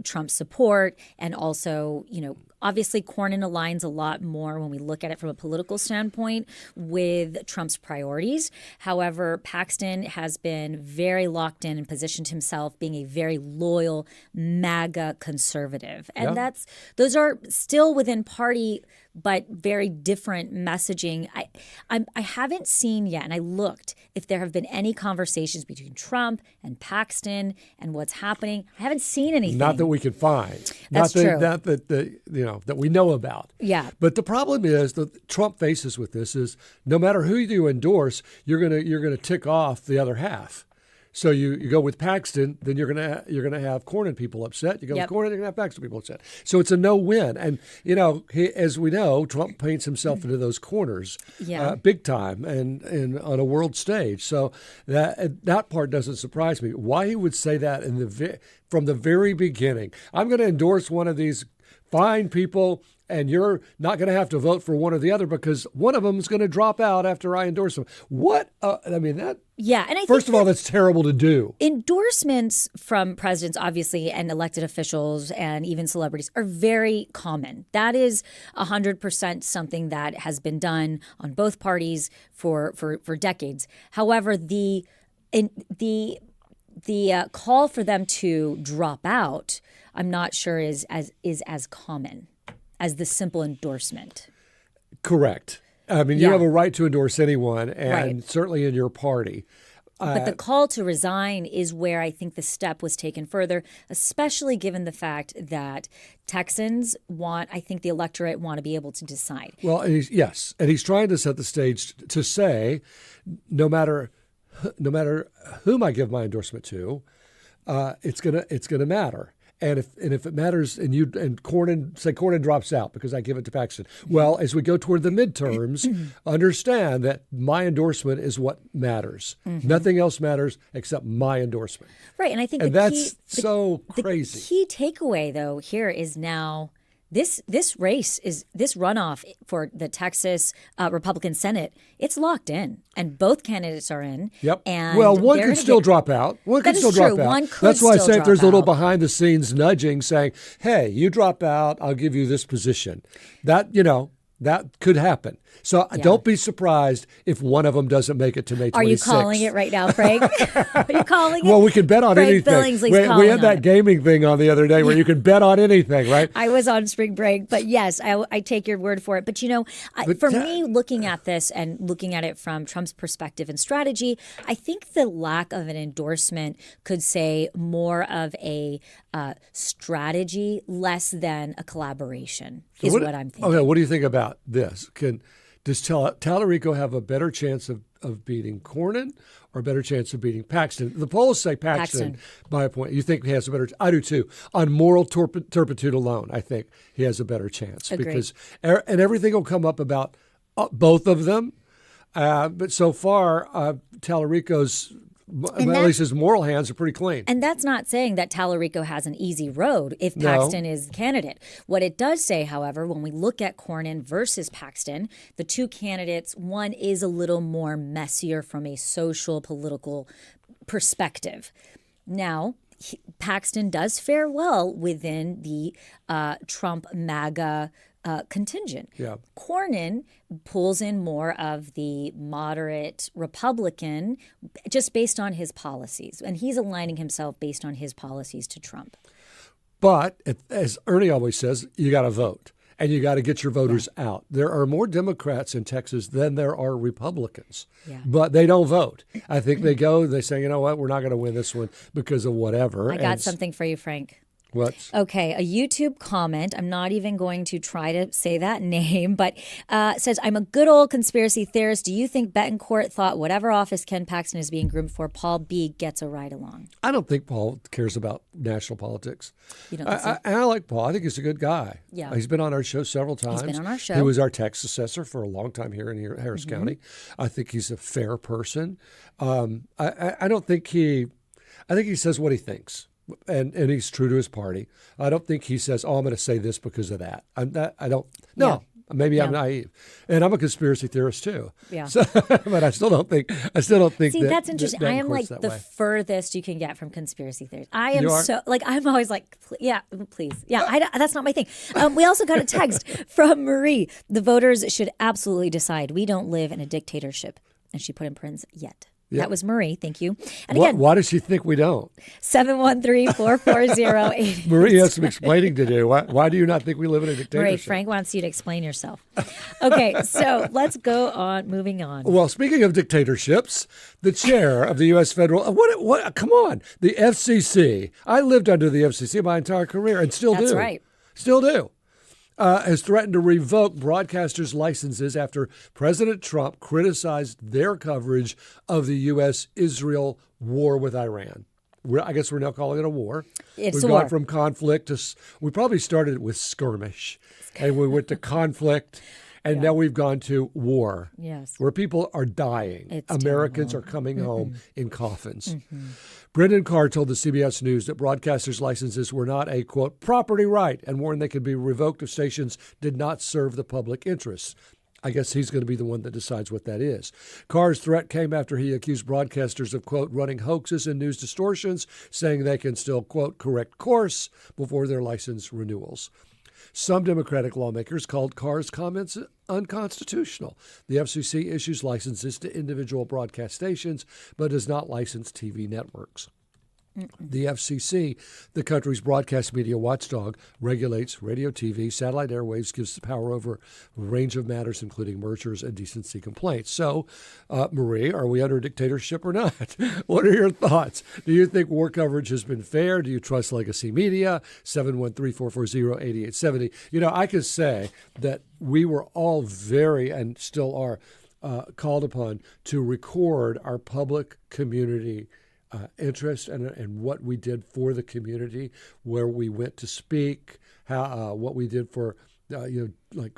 Trump's support, and also, obviously Cornyn aligns a lot more when we look at it from a political standpoint with Trump's priorities. However, Paxton has been very locked in and positioned himself being a very loyal MAGA conservative. And those are still within party, but very different messaging. I haven't seen yet, and I looked, if there have been any conversations between Trump and Paxton and what's happening. I haven't seen anything. Not that we can find. That's true. Not that that we know about. Yeah. But the problem is that Trump faces with this is no matter who you endorse, you're gonna tick off the other half. So you go with Paxton, then you're gonna have Cornyn people upset. You go with Cornyn, you're gonna have Paxton people upset. So it's a no-win. And as we know, Trump paints himself into those corners, big time, and on a world stage. So that part doesn't surprise me. Why he would say that from the very beginning? I'm going to endorse one of these fine people, and you're not going to have to vote for one or the other because one of them is going to drop out after I endorse them. What? That. Yeah, and First of all, that's terrible to do. Endorsements from presidents, obviously, and elected officials and even celebrities are very common. That is 100% something that has been done on both parties for decades. However, the call for them to drop out, I'm not sure is as common as the simple endorsement. Correct. I mean, you have a right to endorse anyone, and certainly in your party. But the call to resign is where I think the step was taken further, especially given the fact that Texans I think the electorate want to be able to decide. Well, and he's trying to set the stage to say, no matter whom I give my endorsement to, it's gonna matter. And if it matters, and Cornyn drops out because I give it to Paxton. Well, as we go toward the midterms, understand that my endorsement is what matters. Mm-hmm. Nothing else matters except my endorsement. Right, and I think that's so crazy. The key takeaway, though, here is now this race this runoff for the Texas Republican Senate. It's locked in, and both candidates are in. Yep. And one could still drop out. One could still drop out. One could That's why I say if there's a little out. behind the scenes nudging, saying, "Hey, you drop out, I'll give you this position." That could happen. So don't be surprised if one of them doesn't make it to May 26th. Are you calling it right now, Frank? Are you calling it? Well, we can bet on Frank anything. Billingsley's We had that gaming thing on the other day where you can bet on anything, right? I was on spring break, but yes, I take your word for it. But for me, looking at this and looking at it from Trump's perspective and strategy, I think the lack of an endorsement could say more of a strategy, less than a collaboration, is what I'm thinking. Okay, what do you think about this? Does Tallarico have a better chance of beating Cornyn or a better chance of beating Paxton? The polls say Paxton by a point. You think he has a better? I do too. On moral turpitude alone, I think he has a better chance. Agreed. Because and everything will come up about both of them. But so far, Tallarico's. At least his moral hands are pretty clean. And that's not saying that Tallarico has an easy road if Paxton is candidate. What it does say, however, when we look at Cornyn versus Paxton, the two candidates, one is a little more messier from a social, political perspective. Now, Paxton does fare well within the Trump MAGA contingent. Yeah. Cornyn pulls in more of the moderate Republican just based on his policies. And he's aligning himself based on his policies to Trump. But as Ernie always says, you got to vote. And you got to get your voters out. There are more Democrats in Texas than there are Republicans. Yeah. But they don't vote. I think they go, they say, you know what, we're not going to win this one because of whatever. I got something for you, Frank. What? Okay, a YouTube comment. I'm not even going to try to say that name, but says, I'm a good old conspiracy theorist. Do you think Betancourt thought whatever office Ken Paxton is being groomed for, Paul B. gets a ride along? I don't think Paul cares about national politics. You don't think so? I like Paul. I think he's a good guy. Yeah. He's been on our show several times. He's been on our show. He was our tax assessor for a long time here in Harris County. I think he's a fair person. I don't think I think he says what he thinks. And he's true to his party. I don't think he says, "Oh, I'm going to say this because of that." I don't. No, Yeah. maybe I'm naive, and I'm a conspiracy theorist too. Yeah. So, but I still don't think. See, that's interesting. I am like the way. furthest you can get from conspiracy theories. I am You are? so I'm always like, please. Yeah, that's not my thing. We also got a text from Marie. The voters should absolutely decide. We don't live in a dictatorship, and she put in parentheses yet. Yeah. That was Marie. Thank you. And again, Why does she think we don't? 713-440-80. Marie has some explaining to do. Why do you not think we live in a dictatorship? Marie, Frank wants you to explain yourself. Okay, so let's go on. Moving on. Well, speaking of dictatorships, the chair of the U.S. federal what? Come on, the FCC. I lived under the FCC my entire career and still do. That's right. Still do. has threatened to revoke broadcasters' licenses after President Trump criticized their coverage of the U.S.-Israel war with Iran. I guess we're now calling it a war. We've gone from conflict to, we probably started with skirmish, and we went to conflict, and now we've gone to war. Yes. Where people are dying. It's Americans terrible. are coming home in coffins. Brendan Carr told the CBS News that broadcasters' licenses were not a, quote, property right, and warned they could be revoked if stations did not serve the public interest. I guess he's going to be the one that decides what that is. Carr's threat came after he accused broadcasters of, quote, running hoaxes and news distortions, saying they can still, quote, correct course before their license renewals. Some Democratic lawmakers called Carr's comments unconstitutional. The FCC issues licenses to individual broadcast stations, but does not license TV networks. The FCC, the country's broadcast media watchdog, regulates radio, TV, satellite airwaves, gives the power over a range of matters, including mergers and decency complaints. So, Marie, are we under dictatorship or not? What are your thoughts? Do you think war coverage has been fair? Do you trust legacy media? 713-440-8870. You know, I could say that we were all very, and still are, called upon to record our public community interest and what we did for the community, where we went to speak, how what we did for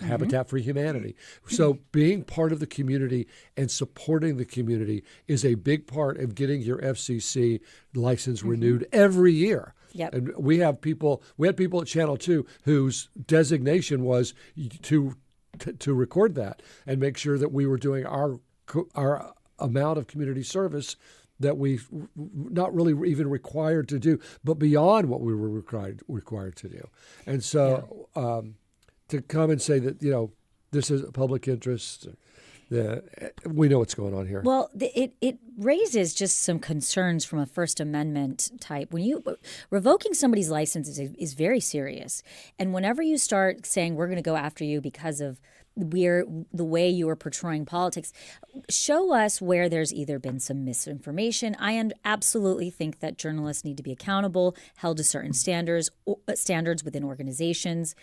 Habitat for Humanity. So being part of the community and supporting the community is a big part of getting your FCC license renewed every year. Yep. And we had people at Channel 2 whose designation was to record that and make sure that we were doing our amount of community service that we not really even required to do, but beyond what we were required to do. And so to come and say that, this is a public interest, we know what's going on here. Well, it raises just some concerns from a First Amendment type. When revoking somebody's license is very serious. And whenever you start saying we're going to go after you because of the way you are portraying politics, show us where there's either been some misinformation. I absolutely think that journalists need to be accountable, held to certain standards within organizations.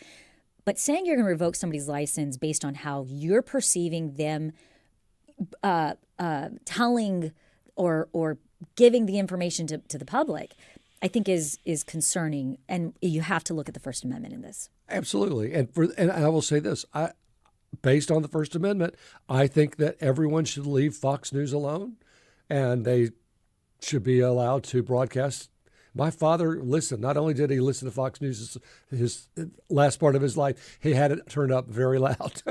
But saying you're going to revoke somebody's license based on how you're perceiving them telling or giving the information to the public, I think is concerning. And you have to look at the First Amendment in this. Absolutely. And I will say this. Based on the First Amendment, I think that everyone should leave Fox News alone, and they should be allowed to broadcast. My father listened. Not only did he listen to Fox News his last part of his life, he had it turned up very loud.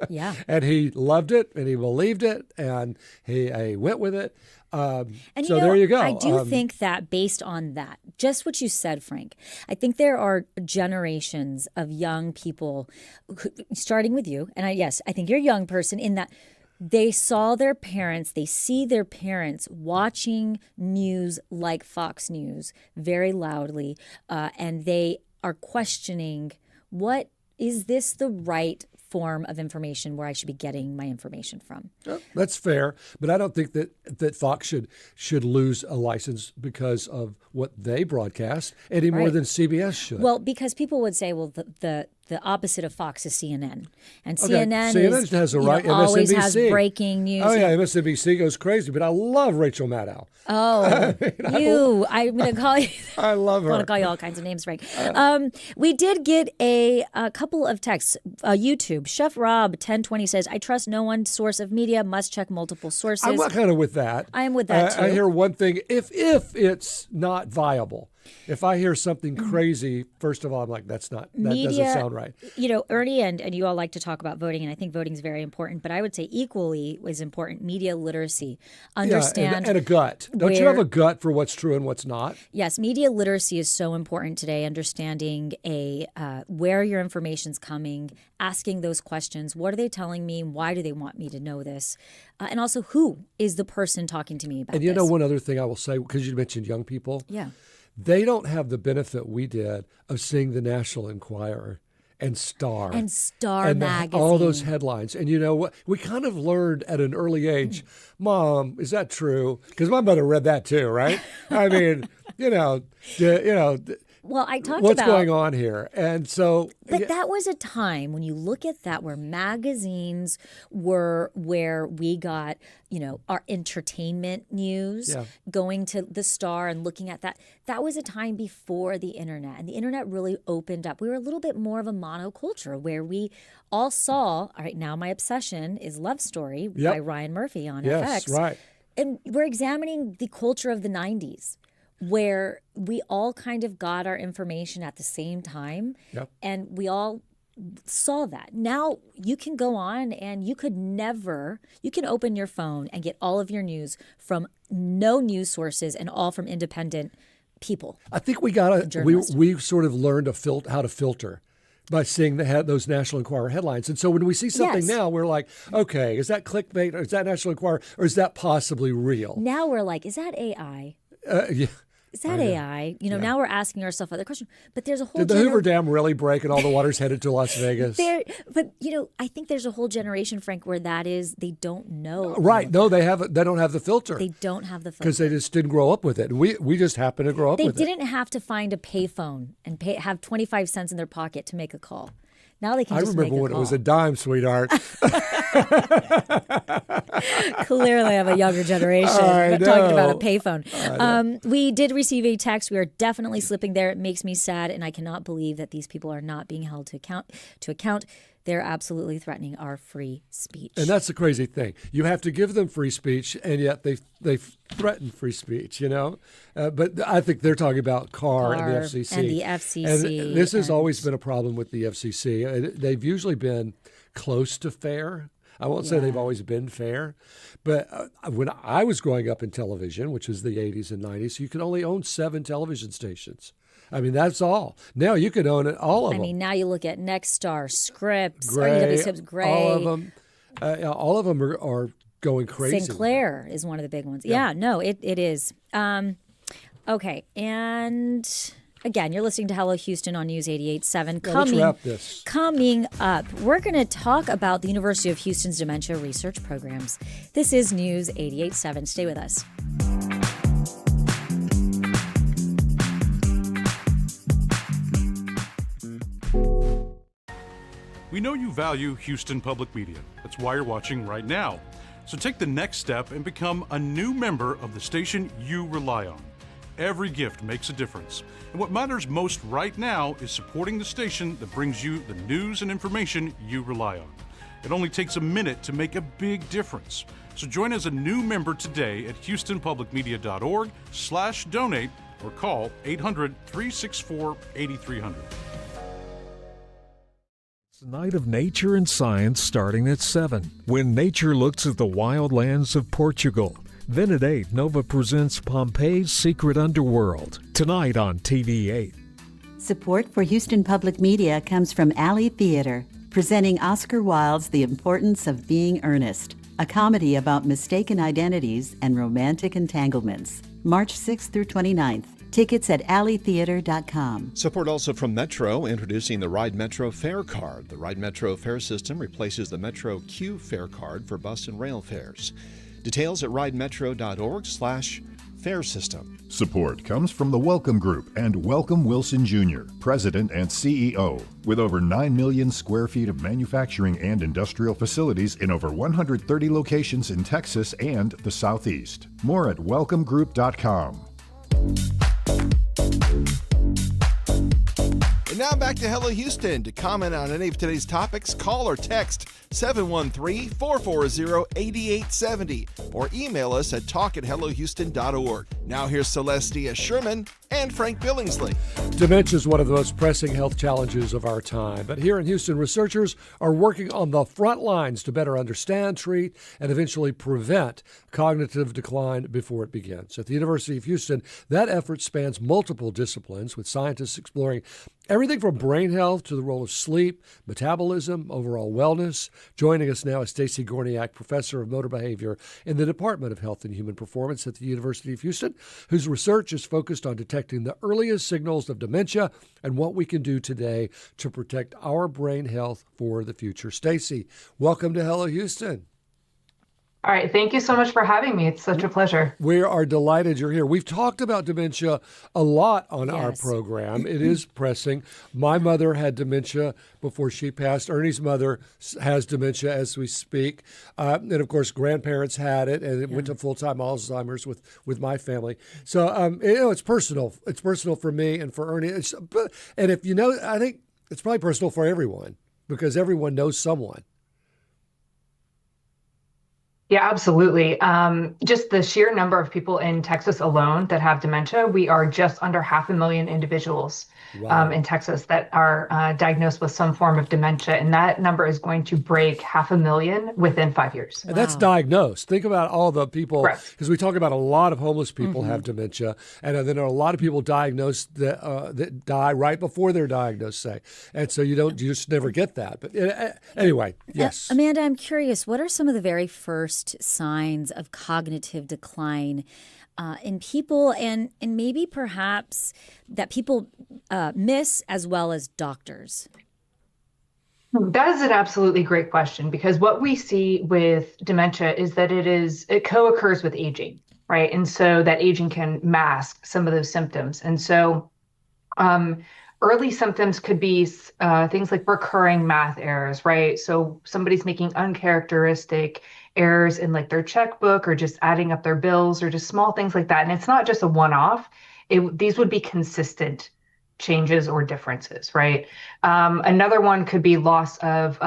Yeah. And he loved it, and he believed it, and he went with it. And so there you go. I do think that based on that, just what you said, Frank, I think there are generations of young people, starting with you, and I think you're a young person in that they see their parents watching news like Fox News very loudly, and they are questioning, what is this the right form of information where I should be getting my information from? That's fair, but I don't think that Fox should lose a license because of what they broadcast any more than CBS should. Well, because people would say, well, the opposite of Fox is CNN, and Okay. CNN has a right. always MSNBC has breaking news. Oh yeah, MSNBC goes crazy, but I love Rachel Maddow. Oh, I'm going to call you. I love her. I want to call you all kinds of names, Frank. We did get a couple of texts. YouTube, Chef Rob 1020 says, I trust no one source of media, must check multiple sources. I'm kind of with that. I am with that, too. I hear one thing, if it's not viable. If I hear something crazy, first of all, I'm like, that doesn't sound right. Ernie and you all like to talk about voting, and I think voting is very important, but I would say equally is important, media literacy. Understand. Yeah, and a gut. Don't you have a gut for what's true and what's not? Yes, media literacy is so important today, understanding where your information's coming, asking those questions. What are they telling me? Why do they want me to know this? And also, who is the person talking to me about this? And one other thing I will say, because you mentioned young people. Yeah. They don't have the benefit we did of seeing the National Enquirer and Star. And Star magazine. All those headlines. And you know what? We kind of learned at an early age, Mom, is that true? Because my mother read that too, right? I mean, Well, I talked what's about going on here. And so, but that was a time when you look at that where magazines were where we got, our entertainment news, going to the Star and looking at that. That was a time before the internet, and the internet really opened up. We were a little bit more of a monoculture where we all saw, all right, now my obsession is Love Story by Ryan Murphy on FX. Right. And we're examining the culture of the 90s. Where we all kind of got our information at the same time, and we all saw that. Now you can go on and you can open your phone and get all of your news from no news sources and all from independent people. I think we sort of learned how to filter by seeing those National Enquirer headlines. And so when we see something now, we're like, okay, is that clickbait, or is that National Enquirer, or is that possibly real? Now we're like, is that AI? Yeah. Is that AI? Now we're asking ourselves other questions. But there's a whole Did the Hoover Dam really break and all the water's headed to Las Vegas? But I think there's a whole generation, Frank, where they don't know. Right. No, they don't have the filter. They don't have the filter. Because they just didn't grow up with it. We just happen to grow up with it. They didn't have to find a payphone and have 25 cents in their pocket to make a call. Now they can just make a call. I remember when it was a dime, sweetheart. Clearly, I'm a younger generation. I'm talking about a payphone. We did receive a text. We are definitely slipping there. It makes me sad, and I cannot believe that these people are not being held to account. They're absolutely threatening our free speech. And that's the crazy thing. You have to give them free speech, and yet they threaten free speech, But I think they're talking about Carr and the FCC. And the FCC. And this has always been a problem with the FCC. They've usually been close to fair. I won't say they've always been fair. But when I was growing up in television, which was the 80s and 90s, you could only own 7 television stations. I mean, that's all. Now you could own all of them. I mean, now you look at Nexstar, Scripps, Gray, Gray. All of them. All of them are going crazy. Sinclair is one of the big ones. Yeah, no, it is. Okay, and again, you're listening to Hello Houston on News 88.7. Let's wrap this. Coming up, we're going to talk about the University of Houston's dementia research programs. This is News 88.7. Stay with us. We know you value Houston Public Media. That's why you're watching right now. So take the next step and become a new member of the station you rely on. Every gift makes a difference. And what matters most right now is supporting the station that brings you the news and information you rely on. It only takes a minute to make a big difference. So join as a new member today at houstonpublicmedia.org/donate or call 800-364-8300. Night of Nature and Science starting at 7. When nature looks at the wild lands of Portugal. Then at 8, Nova presents Pompeii's Secret Underworld. Tonight on TV 8. Support for Houston Public Media comes from Alley Theater, presenting Oscar Wilde's The Importance of Being Earnest, a comedy about mistaken identities and romantic entanglements. March 6th through 29th. Tickets at alleytheater.com. Support also from Metro, introducing the Ride Metro Fare Card. The Ride Metro fare system replaces the Metro Q fare card for bus and rail fares. Details at ridemetro.org/fare system. Support comes from the Welcome Group and Welcome Wilson Jr., President and CEO. With over 9 million square feet of manufacturing and industrial facilities in over 130 locations in Texas and the Southeast. More at welcomegroup.com. And now back to Hello Houston. To comment on any of today's topics, call or text 713-440-8870 or email us at talk@hellohouston.org. Now here's Celestia Sherman and Frank Billingsley. Dementia is one of the most pressing health challenges of our time. But here in Houston, researchers are working on the front lines to better understand, treat, and eventually prevent cognitive decline before it begins. At the University of Houston, that effort spans multiple disciplines, with scientists exploring everything from brain health to the role of sleep, metabolism, overall wellness. Joining us now is Stacey Gorniak, professor of motor behavior in the Department of Health and Human Performance at the University of Houston, whose research is focused on detecting the earliest signals of dementia and what we can do today to protect our brain health for the future. Stacey, welcome to Hello Houston. All right. Thank you so much for having me. It's such a pleasure. We are delighted you're here. We've talked about dementia a lot on our program. It is pressing. My mother had dementia before she passed. Ernie's mother has dementia as we speak. And, of course, grandparents had it, and it went to full-time Alzheimer's with my family. So, it's personal. It's personal for me and for Ernie. And if you know, I think it's probably personal for everyone because everyone knows someone. Yeah, absolutely. Just the sheer number of people in Texas alone that have dementia, we are just under 500,000 individuals in Texas that are diagnosed with some form of dementia. And that number is going to break 500,000 within 5 years. And that's diagnosed. Think about all the people, because we talk about a lot of homeless people have dementia, and then there are a lot of people diagnosed that die right before they're diagnosed, say. And so you just never get that. But anyway, yes. Amanda, I'm curious, what are some of the very first signs of cognitive decline in people and maybe perhaps that people miss as well as doctors? That is an absolutely great question, because what we see with dementia is that it co-occurs with aging, right? And so that aging can mask some of those symptoms. And so early symptoms could be things like recurring math errors, right? So somebody's making uncharacteristic errors in like their checkbook or just adding up their bills or just small things like that. And it's not just a one-off. These would be consistent changes or differences, right? Another one could be loss of,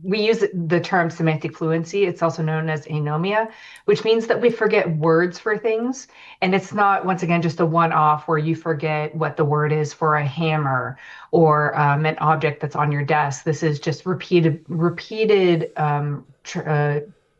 we use the term semantic fluency. It's also known as anomia, which means that we forget words for things. And it's not, once again, just a one-off where you forget what the word is for a hammer or an object that's on your desk. This is just repeated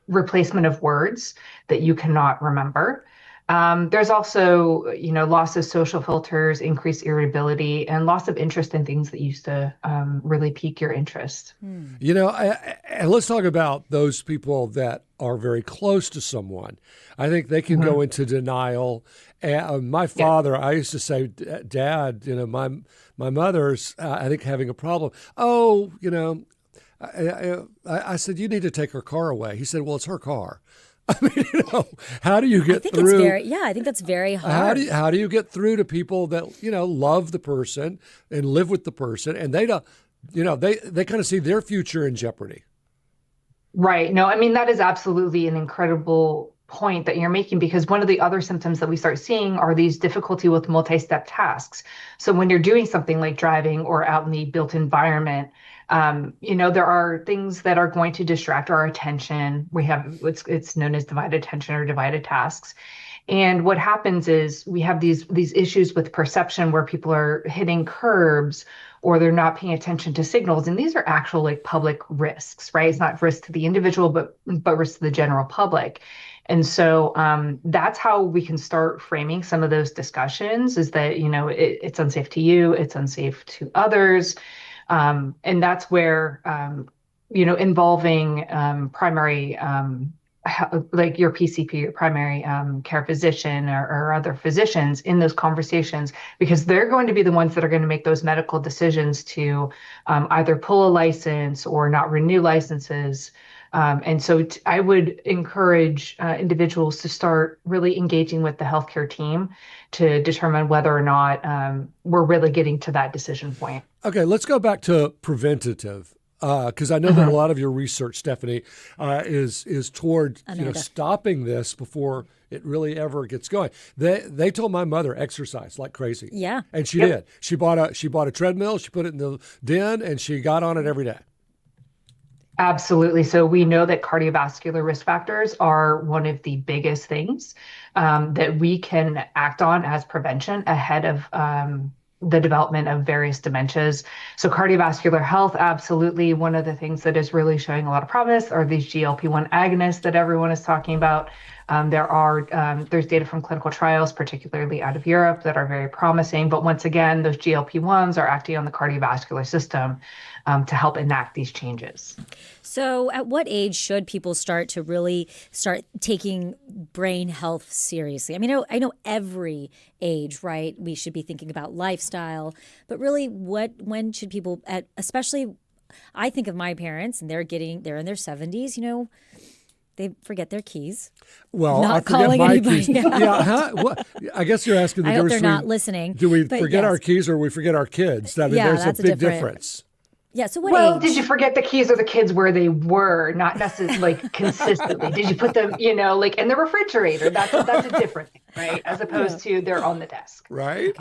replacement of words that you cannot remember. There's also, loss of social filters, increased irritability, and loss of interest in things that used to really pique your interest. And let's talk about those people that are very close to someone. I think they can go into denial. And my father, I used to say, Dad, my mother's, I think, having a problem. Oh, I said, you need to take her car away. He said, well, it's her car. I mean, how do you get through? I think that's very hard. How do you get through to people that, love the person and live with the person, and they don't, they kind of see their future in jeopardy? Right. No, I mean, that is absolutely an incredible point that you're making, because one of the other symptoms that we start seeing are these difficulty with multi-step tasks. So when you're doing something like driving or out in the built environment, there are things that are going to distract our attention. We have it's known as divided attention or divided tasks. And what happens is we have these issues with perception where people are hitting curbs or they're not paying attention to signals. And these are actual like public risks, right? It's not risk to the individual, but risk to the general public. And so that's how we can start framing some of those discussions, is that, it's unsafe to you, it's unsafe to others. And that's where, involving primary, like your PCP, your primary care physician or other physicians in those conversations, because they're going to be the ones that are going to make those medical decisions to either pull a license or not renew licenses. And so I would encourage individuals to start really engaging with the healthcare team to determine whether or not we're really getting to that decision point. Okay, let's go back to preventative, because I know that a lot of your research, Stephanie, is toward stopping this before it really ever gets going. They told my mother exercise like crazy. Yeah, and she did. She bought a treadmill. She put it in the den, and she got on it every day. Absolutely. So we know that cardiovascular risk factors are one of the biggest things that we can act on as prevention ahead of the development of various dementias. So cardiovascular health, absolutely. One of the things that is really showing a lot of promise are these GLP-1 agonists that everyone is talking about. There's data from clinical trials, particularly out of Europe, that are very promising. But once again, those GLP-1s are acting on the cardiovascular system to help enact these changes. So at what age should people start taking brain health seriously? I mean, I know every age, right? We should be thinking about lifestyle, but really when should people, especially I think of my parents and they're in their 70s, they forget their keys. Well, Not I forget calling my anybody keys. out. Yeah, huh? What? I guess you're asking the I hope difference they're not between, listening. do we but forget yes. our keys or we forget our kids? I mean, Yeah, there's a that's a big different- difference. Yeah, so what Well, age? did you forget the keys or the kids where they were, not necessarily like consistently? Did you put them, like in the refrigerator? That's a different thing, right? As opposed to they're on the desk. Right.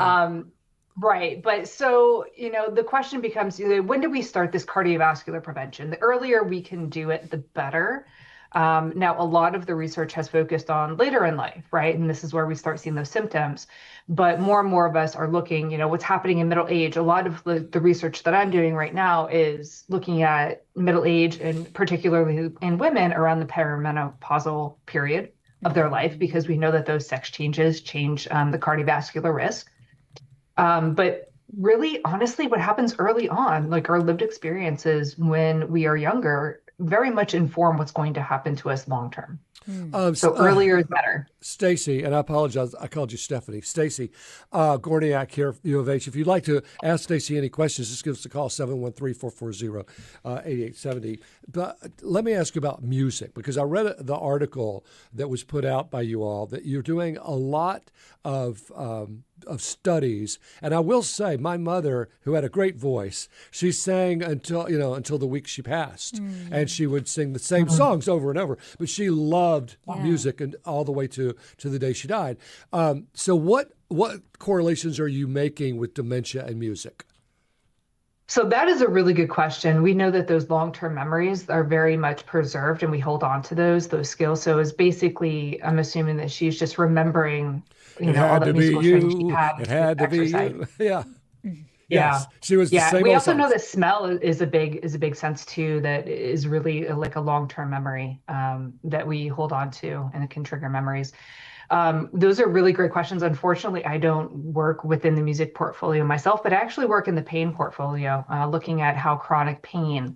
Right. But so, the question becomes, when do we start this cardiovascular prevention? The earlier we can do it, the better. Now, a lot of the research has focused on later in life, right? And this is where we start seeing those symptoms. But more and more of us are looking, what's happening in middle age. A lot of the research that I'm doing right now is looking at middle age and particularly in women around the perimenopausal period of their life, because we know that those sex changes change the cardiovascular risk. But really, honestly, what happens early on, like our lived experiences when we are younger, very much inform what's going to happen to us long term. So earlier is better. Stacey, and I apologize, I called you Stephanie. Stacey Gorniak here, U of H. If you'd like to ask Stacey any questions, just give us a call, 713-440-8870. But let me ask you about music, because I read the article that was put out by you all that you're doing a lot of studies. And I will say, my mother, who had a great voice, she sang until the week she passed. And she would sing the same songs over and over. But she loved music and all the way to the day she died. So what correlations are you making with dementia and music? So that is a really good question. We know that those long-term memories are very much preserved and we hold on to those skills. So it's basically, I'm assuming that she's just remembering, all the musical training she had. It had to be you. Yeah. Yeah. Yes. She was the same We old also know songs. that smell is a big sense too, that is really like a long-term memory that we hold on to and it can trigger memories. Those are really great questions. Unfortunately, I don't work within the music portfolio myself, but I actually work in the pain portfolio, looking at how chronic pain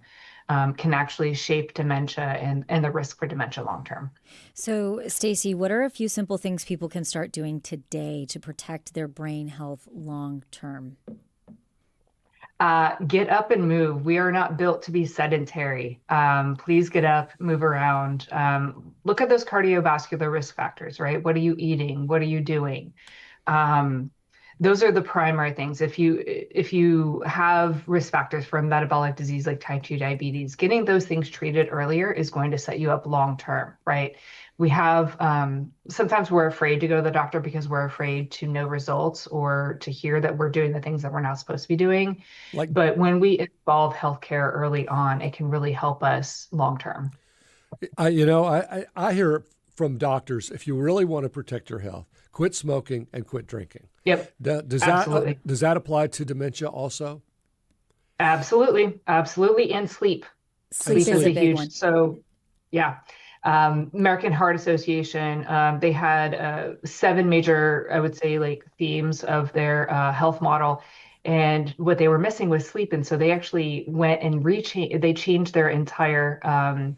can actually shape dementia and the risk for dementia long term. So, Stacey, what are a few simple things people can start doing today to protect their brain health long term? Get up and move. We are not built to be sedentary. Please get up, move around. Look at those cardiovascular risk factors, right? What are you eating? What are you doing? Those are the primary things. If you have risk factors for metabolic disease like type 2 diabetes, getting those things treated earlier is going to set you up long term, right? We have, sometimes we're afraid to go to the doctor because we're afraid to know results or to hear that we're doing the things that we're not supposed to be doing. But when we involve healthcare early on, it can really help us long term. I hear from doctors, if you really want to protect your health, quit smoking and quit drinking. Yep. Absolutely. Does that apply to dementia also? Absolutely. And sleep. Sleep is a big one. So, yeah. American Heart Association, they had 7 major, I would say, like themes of their health model. And what they were missing was sleep. And so they actually went and they changed their entire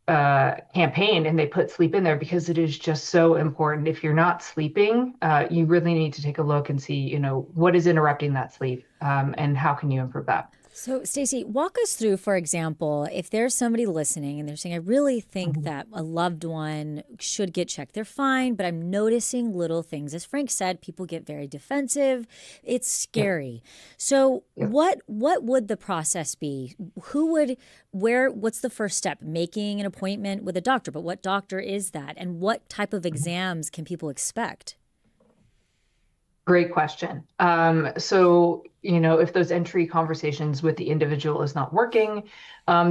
campaign and they put sleep in there because it is just so important. If you're not sleeping, you really need to take a look and see, what is interrupting that sleep and how can you improve that? So, Stacey, walk us through, for example, if there's somebody listening and they're saying, I really think that a loved one should get checked. They're fine, but I'm noticing little things. As Frank said, people get very defensive. It's scary. So what would the process be? What's the first step? Making an appointment with a doctor, but what doctor is that? And what type of exams can people expect? Great question. So, if those entry conversations with the individual is not working,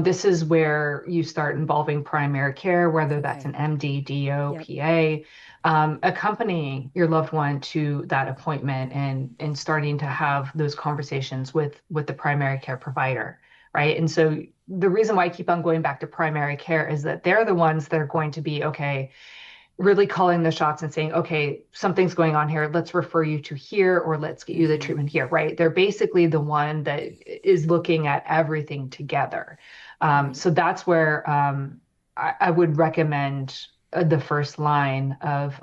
this is where you start involving primary care, whether that's an MD, DO, PA, accompanying your loved one to that appointment and starting to have those conversations with the primary care provider, right? And so the reason why I keep on going back to primary care is that they're the ones that are going to be, really calling the shots and saying, okay, something's going on here. Let's refer you to here, or let's get you the treatment here, right? They're basically the one that is looking at everything together. So that's where I would recommend the first line of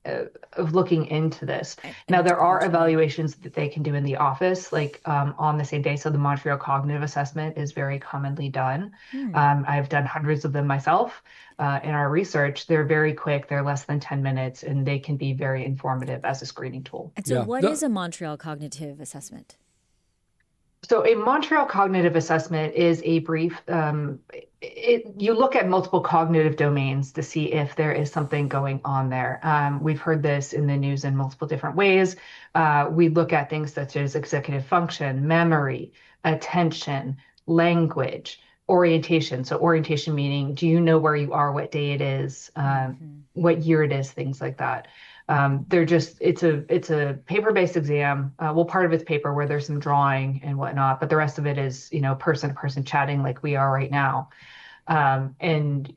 of looking into this. Now, there are evaluations that they can do in the office, like on the same day. So the Montreal Cognitive Assessment is very commonly done. I've done hundreds of them myself. In our research, they're very quick. They're less than 10 minutes, and they can be very informative as a screening tool. And so what is a Montreal Cognitive Assessment? So a Montreal Cognitive Assessment is a brief, you look at multiple cognitive domains to see if there is something going on there. We've heard this in the news in multiple different ways. We look at things such as executive function, memory, attention, language, orientation. So orientation meaning, do you know where you are, what day it is, what year it is, things like that. It's a paper-based exam. Well, part of it's paper where there's some drawing and whatnot, but the rest of it is, person to person chatting like we are right now. And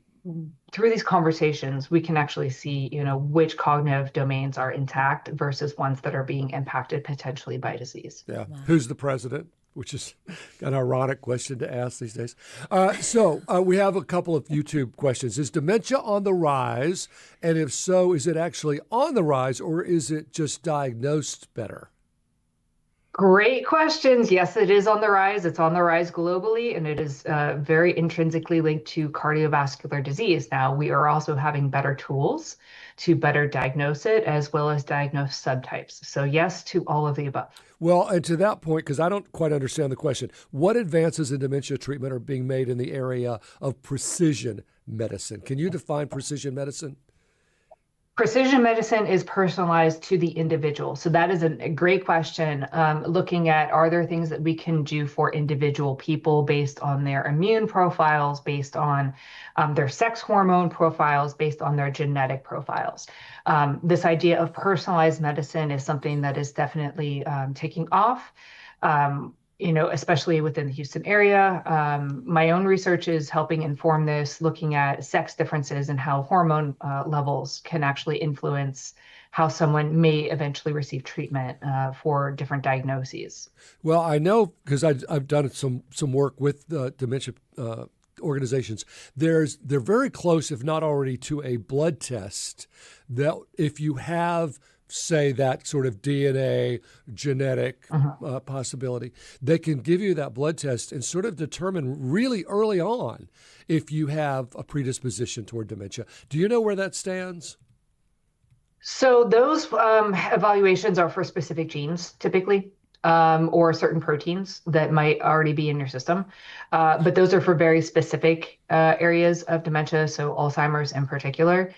through these conversations, we can actually see, which cognitive domains are intact versus ones that are being impacted potentially by disease. Yeah. Wow. Who's the president? Which is an ironic question to ask these days. So we have a couple of YouTube questions. Is dementia on the rise? And if so, is it actually on the rise or is it just diagnosed better? Great questions. Yes, it is on the rise. It's on the rise globally, and it is very intrinsically linked to cardiovascular disease. Now, we are also having better tools to better diagnose it, as well as diagnose subtypes. So yes to all of the above. Well, and to that point, because I don't quite understand the question, what advances in dementia treatment are being made in the area of precision medicine? Can you define precision medicine? Precision medicine is personalized to the individual. So that is a great question. Looking at, are there things that we can do for individual people based on their immune profiles, based on their sex hormone profiles, based on their genetic profiles? This idea of personalized medicine is something that is definitely taking off. Especially within the Houston area. My own research is helping inform this, looking at sex differences and how hormone levels can actually influence how someone may eventually receive treatment for different diagnoses. Well, I know because I've done some work with dementia organizations. They're very close, if not already, to a blood test that if you have, say, that sort of DNA genetic possibility, they can give you that blood test and sort of determine really early on if you have a predisposition toward dementia. Do you know where that stands? So those evaluations are for specific genes, typically, or certain proteins that might already be in your system. But those are for very specific areas of dementia, so Alzheimer's in particular.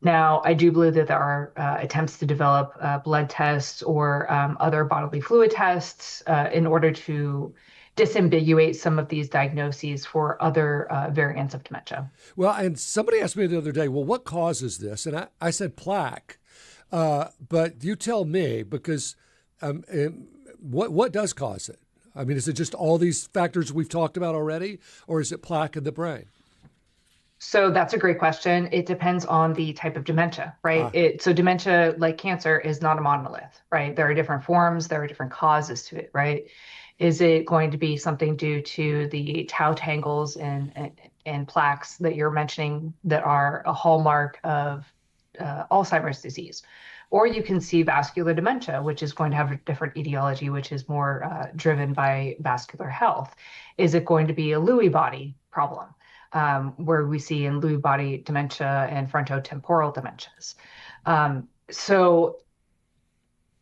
Now, I do believe that there are attempts to develop blood tests or other bodily fluid tests in order to disambiguate some of these diagnoses for other variants of dementia. Well, and somebody asked me the other day, well, what causes this? And I said plaque. But you tell me, because what does cause it? I mean, is it just all these factors we've talked about already, or is it plaque in the brain? So that's a great question. It depends on the type of dementia, right? So dementia, like cancer, is not a monolith, right? There are different forms, there are different causes to it, right? Is it going to be something due to the tau tangles and plaques that you're mentioning that are a hallmark of Alzheimer's disease? Or you can see vascular dementia, which is going to have a different etiology, which is more driven by vascular health. Is it going to be a Lewy body problem? Where we see in Lewy body dementia and frontotemporal dementias. So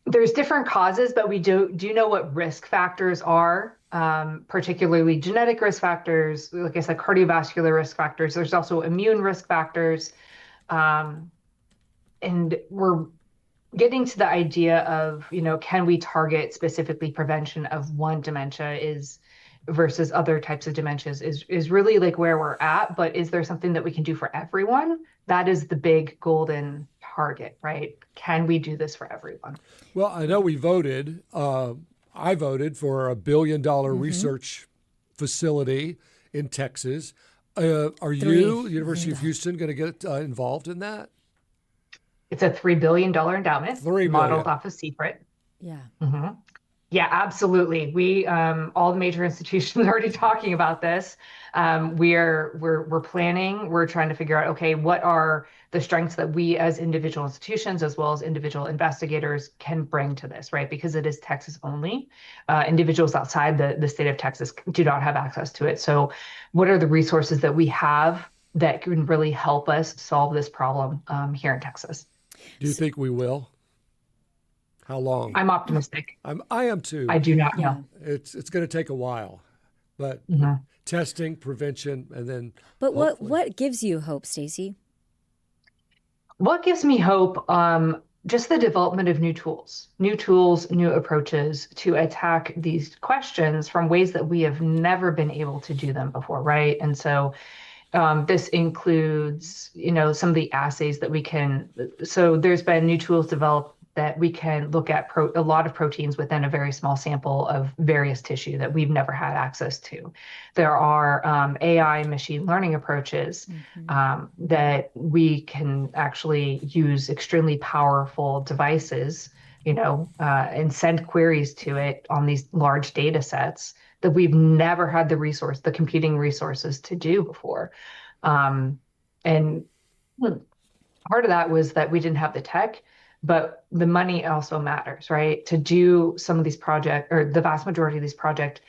there's different causes, but we do know what risk factors are, particularly genetic risk factors, like I said, cardiovascular risk factors. There's also immune risk factors. And we're getting to the idea of, can we target specifically prevention of one dementia versus other types of dementias is really like where we're at. But is there something that we can do for everyone? That is the big golden target, right? Can we do this for everyone? Well, I know we voted. I voted for $1 billion research facility in Texas. Are you, University of Houston, going to get involved in that? It's a $3 billion endowment modeled off of CPRIT. Yeah. Yeah, absolutely. We all the major institutions are already talking about this. We're planning. We're trying to figure out, okay, what are the strengths that we as individual institutions as well as individual investigators can bring to this, right? Because it is Texas only. Individuals outside the state of Texas do not have access to it. So, what are the resources that we have that can really help us solve this problem here in Texas? Do you think we will? How long? I'm optimistic. I am too. I do not know. It's going to take a while, but testing, prevention, and then. But what gives you hope, Stacey? What gives me hope? Just the development of new tools, new approaches to attack these questions from ways that we have never been able to do them before, right? And so this includes, some of the assays that we can. So there's been new tools developed that we can look at a lot of proteins within a very small sample of various tissue that we've never had access to. There are AI machine learning approaches that we can actually use extremely powerful devices, and send queries to it on these large data sets that we've never had the computing resources to do before. And part of that was that we didn't have the tech. But the money also matters, right? To do some of these projects, or the vast majority of these projects,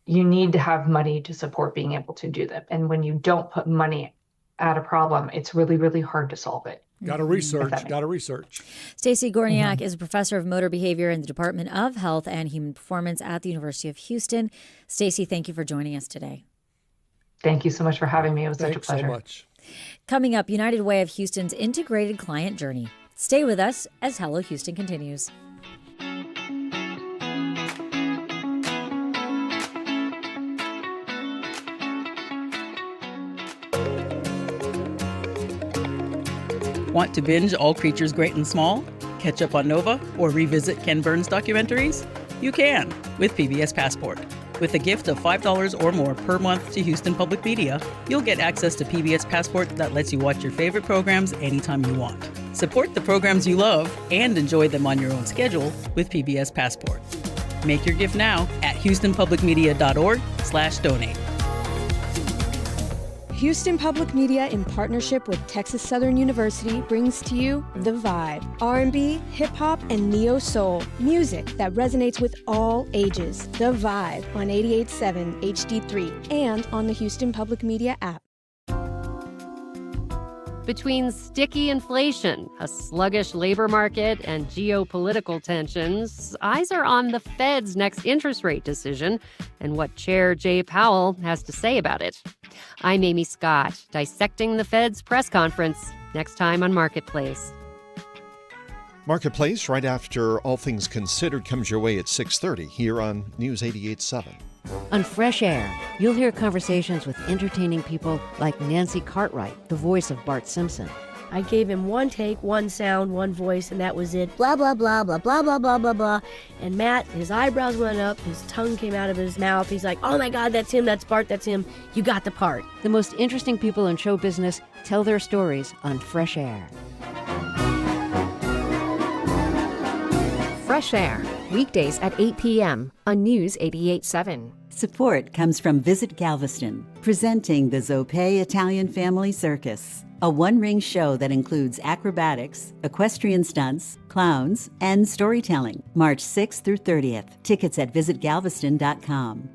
you need to have money to support being able to do them. And when you don't put money at a problem, it's really, really hard to solve it. Got to research. Stacey Gorniak is a professor of motor behavior in the Department of Health and Human Performance at the University of Houston. Stacey, thank you for joining us today. Thank you so much for having me. It was such a pleasure. Thanks so much. Coming up, United Way of Houston's integrated client journey. Stay with us as Hello Houston continues. Want to binge All Creatures Great and Small? Catch up on Nova? Or revisit Ken Burns documentaries? You can with PBS Passport. With a gift of $5 or more per month to Houston Public Media, you'll get access to PBS Passport that lets you watch your favorite programs anytime you want. Support the programs you love and enjoy them on your own schedule with PBS Passport. Make your gift now at houstonpublicmedia.org/donate. Houston Public Media, in partnership with Texas Southern University, brings to you The Vibe, R&B, hip-hop, and neo-soul, music that resonates with all ages. The Vibe on 88.7 HD3 and on the Houston Public Media app. Between sticky inflation, a sluggish labor market, and geopolitical tensions, eyes are on the Fed's next interest rate decision and what Chair Jay Powell has to say about it. I'm Amy Scott, dissecting the Fed's press conference, next time on Marketplace. Marketplace, right after All Things Considered, comes your way at 6:30 here on News 88.7. On Fresh Air, you'll hear conversations with entertaining people like Nancy Cartwright, the voice of Bart Simpson. I gave him one take, one sound, one voice, and that was it. Blah, blah, blah, blah, blah, blah, blah, blah, blah. And Matt, his eyebrows went up, his tongue came out of his mouth. He's like, oh my God, that's him, that's Bart, that's him. You got the part. The most interesting people in show business tell their stories on Fresh Air. Fresh Air, weekdays at 8 p.m. on News 88.7. Support comes from Visit Galveston, presenting the Zoppé Italian Family Circus, a one-ring show that includes acrobatics, equestrian stunts, clowns, and storytelling. March 6th through 30th. Tickets at visitgalveston.com.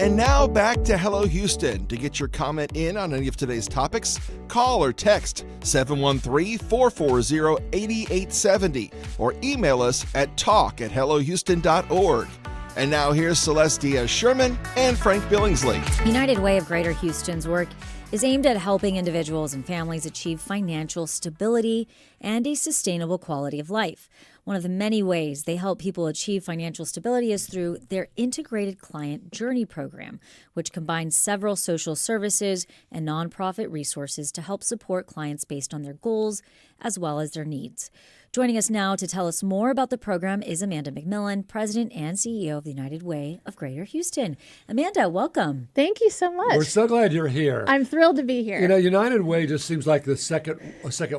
And now back to Hello Houston. To get your comment in on any of today's topics, call or text 713-440-8870 or email us at talk@hellohouston.org. And now here's Celeste Diaz-Sherman and Frank Billingsley. United Way of Greater Houston's work is aimed at helping individuals and families achieve financial stability and a sustainable quality of life. One of the many ways they help people achieve financial stability is through their Integrated Client Journey program, which combines several social services and nonprofit resources to help support clients based on their goals as well as their needs. Joining us now to tell us more about the program is Amanda McMillian, President and CEO of the United Way of Greater Houston. Amanda, welcome. Thank you so much. We're so glad you're here. I'm thrilled to be here. You know, United Way just seems like the second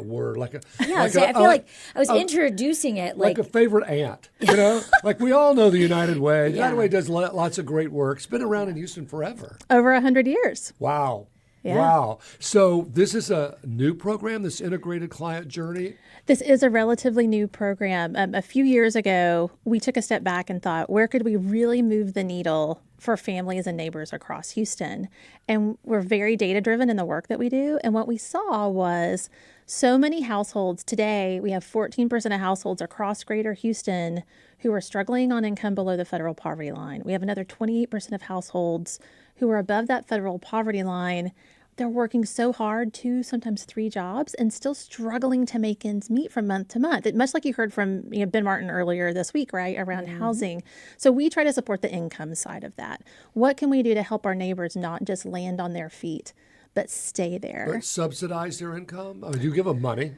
word, like a I feel like I was introducing it like a favorite aunt. You know, like we all know the United Way. United Way does lots of great work. It's been around in Houston forever. Over 100 years. Wow. Yeah. Wow. So this is a new program, this integrated client journey? This is a relatively new program. A few years ago, we took a step back and thought, where could we really move the needle for families and neighbors across Houston? And we're very data-driven in the work that we do. And what we saw was so many households today, we have 14% of households across Greater Houston who are struggling on income below the federal poverty line. We have another 28% of households who are above that federal poverty line. They're working so hard, 2, sometimes 3 jobs, and still struggling to make ends meet from month to month. Much like you heard from Ben Martin earlier this week, right, around housing. So we try to support the income side of that. What can we do to help our neighbors not just land on their feet, but stay there? But subsidize their income? I mean, you give them money.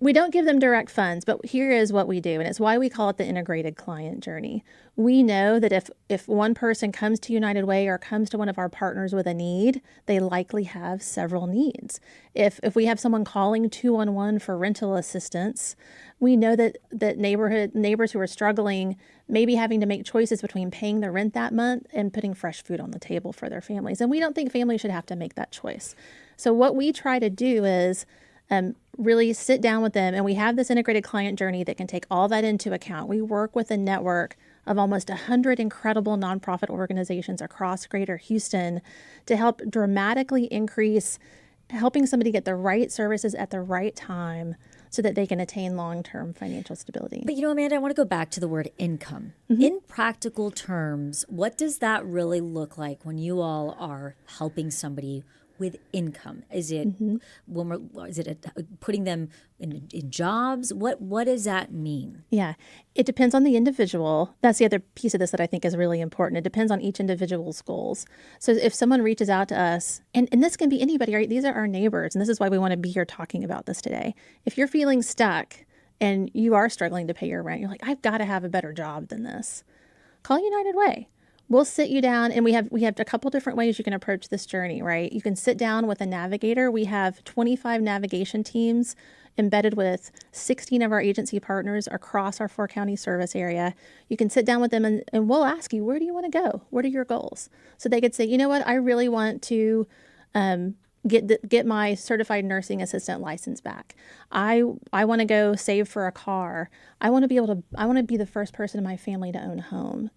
We don't give them direct funds, but here is what we do, and it's why we call it the integrated client journey. We know that if one person comes to United Way or comes to one of our partners with a need, they likely have several needs. If we have someone calling 211 for rental assistance, we know that neighbors who are struggling may be having to make choices between paying the rent that month and putting fresh food on the table for their families. And we don't think families should have to make that choice. So what we try to do is really sit down with them, and we have this integrated client journey that can take all that into account. We work with a network of almost 100 incredible nonprofit organizations across Greater Houston to help dramatically increase helping somebody get the right services at the right time so that they can attain long-term financial stability. But Amanda, I want to go back to the word income. In practical terms, what does that really look like when you all are helping somebody with income? Is it putting them in jobs? What does that mean? Yeah, it depends on the individual. That's the other piece of this that I think is really important. It depends on each individual's goals. So if someone reaches out to us, and this can be anybody, right? These are our neighbors, and this is why we want to be here talking about this today. If you're feeling stuck and you are struggling to pay your rent, you're like, I've got to have a better job than this. Call United Way. We'll sit you down, and we have a couple different ways you can approach this journey, right? You can sit down with a navigator. We have 25 navigation teams embedded with 16 of our agency partners across our 4-county service area. You can sit down with them, and we'll ask you, where do you want to go? What are your goals? So they could say, you know what, I really want to get my certified nursing assistant license back. I want to go save for a car. I want to be the first person in my family to own a home.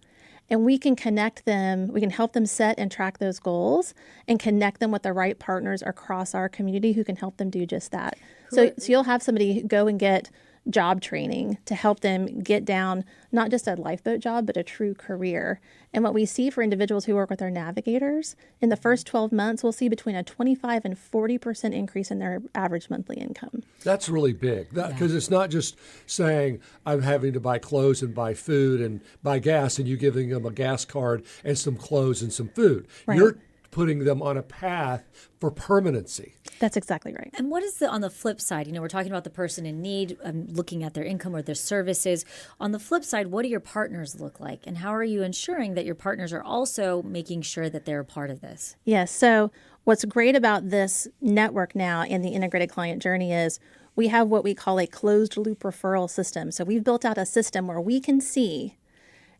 And we can connect them, we can help them set and track those goals and connect them with the right partners across our community who can help them do just that. So you'll have somebody go and get job training to help them get down, not just a lifeboat job, but a true career. And what we see for individuals who work with our navigators, in the first 12 months, we'll see between a 25 and 40% increase in their average monthly income. That's really big, because it's not just saying I'm having to buy clothes and buy food and buy gas, and you giving them a gas card and some clothes and some food. Right. You're putting them on a path for permanency. That's exactly right. And what is on the flip side? We're talking about the person in need, looking at their income or their services. On the flip side, what do your partners look like? And how are you ensuring that your partners are also making sure that they're a part of this? Yes. So what's great about this network now in the integrated client journey is we have what we call a closed loop referral system. So we've built out a system where we can see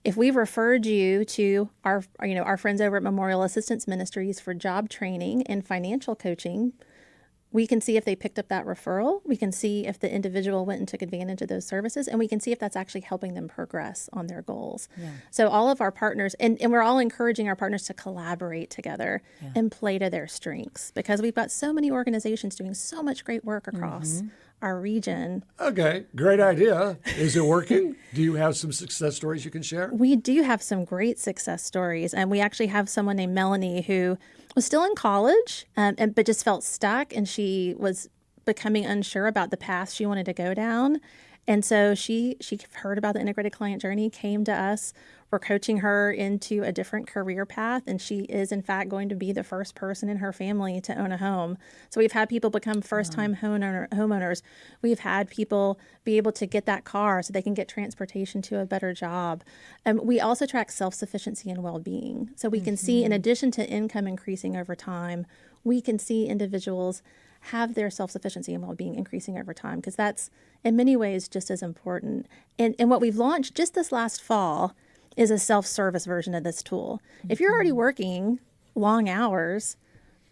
if we've referred you to our friends over at Memorial Assistance Ministries for job training and financial coaching, we can see if they picked up that referral. We can see if the individual went and took advantage of those services, and we can see if that's actually helping them progress on their goals. Yeah. So all of our partners, and we're all encouraging our partners to collaborate together and play to their strengths, because we've got so many organizations doing so much great work across our region. Okay, great idea. Is it working? Do you have some success stories you can share? We do have some great success stories, and we actually have someone named Melanie who was still in college, but just felt stuck, and she was becoming unsure about the path she wanted to go down. And so she heard about the integrated client journey, came to us, We're coaching her into a different career path, and she is, in fact, going to be the first person in her family to own a home. So we've had people become first-time homeowners. We've had people be able to get that car so they can get transportation to a better job. We also track self-sufficiency and well-being. So we can see, in addition to income increasing over time, we can see individuals have their self-sufficiency and well-being increasing over time, because that's in many ways just as important. And what we've launched just this last fall is a self-service version of this tool. If you're already working long hours,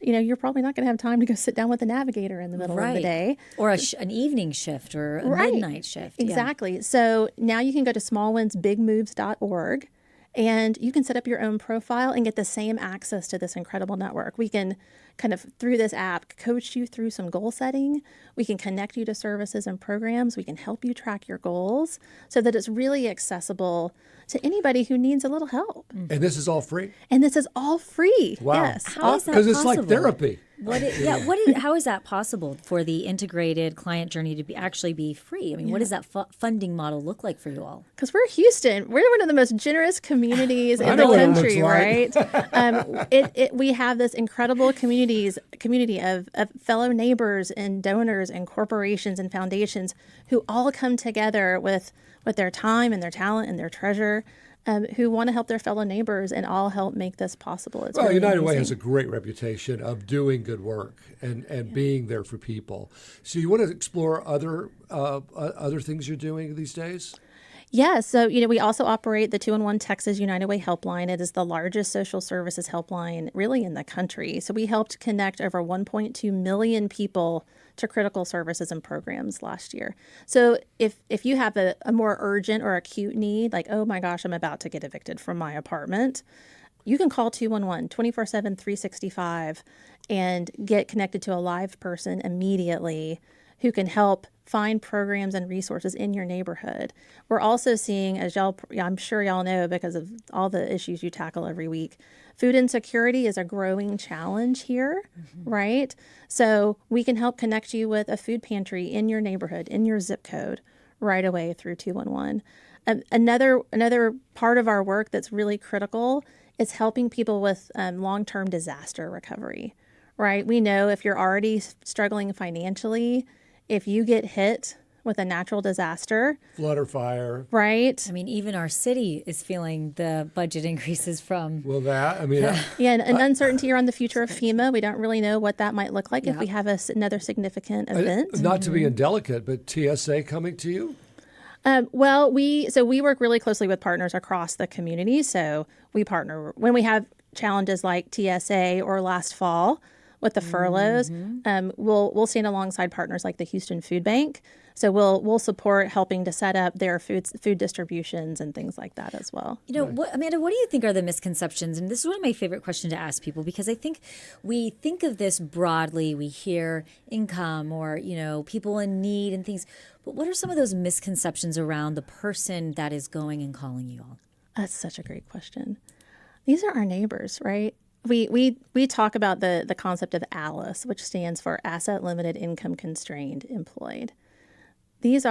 you're probably not going to have time to go sit down with a navigator in the middle of the day. Or an evening shift or a midnight shift. Exactly. So now you can go to smallwinsbigmoves.org, and you can set up your own profile and get the same access to this incredible network. We can kind of, through this app, coach you through some goal setting. We can connect you to services and programs. We can help you track your goals so that it's really accessible to anybody who needs a little help. And this is all free? And this is all free. Wow. Yes. How is that Because possible? it's like therapy. How is that possible for the integrated client journey to actually be free? I mean, what does that funding model look like for you all? Because we're Houston. We're one of the most generous communities in the country, right? We have this incredible community of fellow neighbors and donors and corporations and foundations who all come together with their time and their talent and their treasure, who want to help their fellow neighbors and all help make this possible. It's really United amazing. Way has a great reputation of doing good work and being there for people. So you want to explore other things you're doing these days? Yeah, so we also operate the 211 Texas United Way helpline. It is the largest social services helpline really in the country. So we helped connect over 1.2 million people to critical services and programs last year. So if you have a more urgent or acute need, like, oh my gosh, I'm about to get evicted from my apartment, you can call 211 24/7, 365 and get connected to a live person immediately who can help find programs and resources in your neighborhood. We're also seeing, as I'm sure y'all know because of all the issues you tackle every week, food insecurity is a growing challenge here, right? So we can help connect you with a food pantry in your neighborhood, in your zip code, right away through 211. Another part of our work that's really critical is helping people with long-term disaster recovery, right? We know if you're already struggling financially, if you get hit with a natural disaster, flood or fire, right? I mean, even our city is feeling the budget increases from. Well, and uncertainty around the future of FEMA. We don't really know what that might look like if we have another significant event. Not to be indelicate, but TSA coming to you? We work really closely with partners across the community. So we partner when we have challenges like TSA or last fall with the furloughs. We'll stand alongside partners like the Houston Food Bank. So we'll support helping to set up their food distributions and things like that as well. Amanda, what do you think are the misconceptions? And this is one of my favorite questions to ask people, because I think we think of this broadly. We hear income or, people in need and things. But what are some of those misconceptions around the person that is going and calling you all? That's such a great question. These are our neighbors, right? We talk about the concept of ALICE, which stands for Asset Limited Income Constrained Employed. This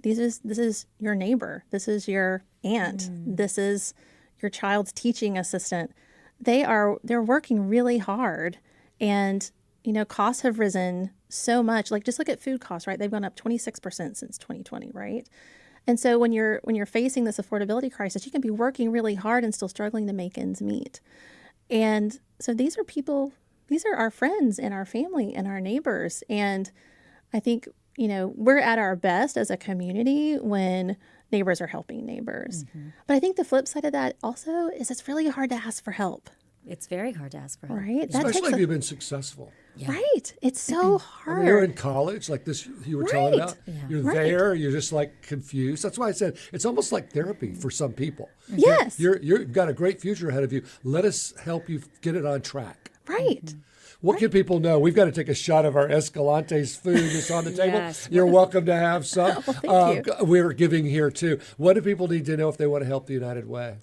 is your neighbor. This is your aunt. This is your child's teaching assistant. They're working really hard, and costs have risen so much. Like, just look at food costs, right? They've gone up 26% since 2020, right? And so when you're facing this affordability crisis, you can be working really hard and still struggling to make ends meet. And so these are our friends and our family and our neighbors. And I think, we're at our best as a community when neighbors are helping neighbors. But I think the flip side of that also is it's really hard to ask for help. It's very hard to ask for help. Right? Especially if you've been successful. Yeah. Right. It's so hard. You're in college, like this you were telling about. Yeah. You're there. You're just like confused. That's why I said it's almost like therapy for some people. Yes. You've got a great future ahead of you. Let us help you get it on track. Right. What can people know? We've got to take a shot of our Escalante's food that's on the table. Yes. You're welcome to have some. Well, thank you. We're giving here too. What do people need to know if they want to help the United Way?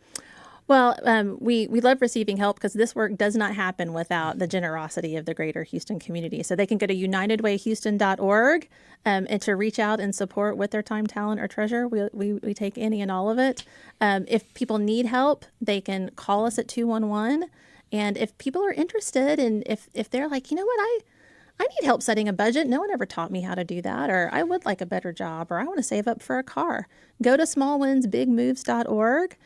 Well, we love receiving help because this work does not happen without the generosity of the greater Houston community. So they can go to unitedwayhouston.org and to reach out and support with their time, talent, or treasure. We take any and all of it. If people need help, they can call us at 211. And if people are interested and if they're like, you know what, I need help setting a budget. No one ever taught me how to do that. Or I would like a better job. Or I want to save up for a car. Go to smallwinsbigmoves.org.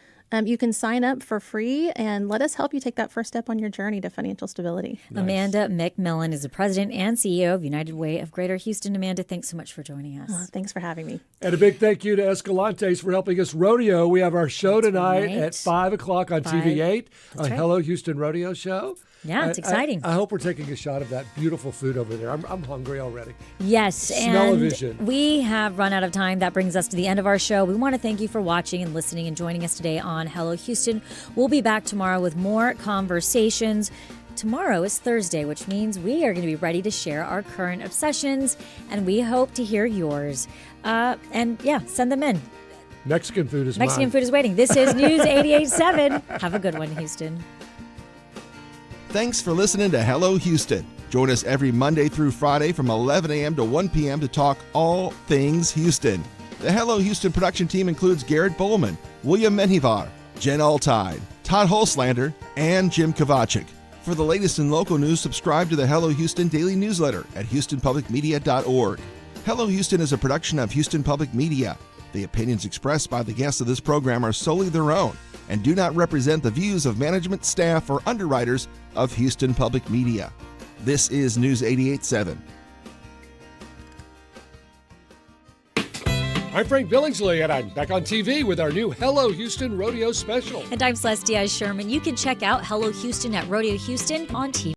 You can sign up for free and let us help you take that first step on your journey to financial stability. Nice. Amanda McMillian is the president and CEO of United Way of Greater Houston. Amanda, thanks so much for joining us. Thanks for having me. And a big thank you to Escalante's for helping us rodeo. We have our show tonight at 5 o'clock on TV8, a Hello Houston rodeo show. Yeah, it's exciting. I hope we're taking a shot of that beautiful food over there. I'm hungry already. Yes, Smell-o-vision. And we have run out of time. That brings us to the end of our show. We want to thank you for watching and listening and joining us today on Hello Houston. We'll be back tomorrow with more conversations. Tomorrow is Thursday, which means we are going to be ready to share our current obsessions, and we hope to hear yours. And yeah, send them in. Mexican food is Mexican food is waiting. This is News 88.7. Have a good one, Houston. Thanks for listening to Hello Houston. Join us every Monday through Friday from 11 a.m. to 1 p.m. to talk all things Houston. The Hello Houston production team includes Garrett Bowman, William Menjivar, Jen Altide, Todd Holslander, and Jim Kovacic. For the latest in local news, subscribe to the Hello Houston daily newsletter at houstonpublicmedia.org. Hello Houston is a production of Houston Public Media. The opinions expressed by the guests of this program are solely their own and do not represent the views of management, staff, or underwriters of Houston Public Media. This is News 88.7. I'm Frank Billingsley, and I'm back on TV with our new Hello Houston Rodeo special. And I'm Celeste Diaz-Sherman. You can check out Hello Houston at Rodeo Houston on TV.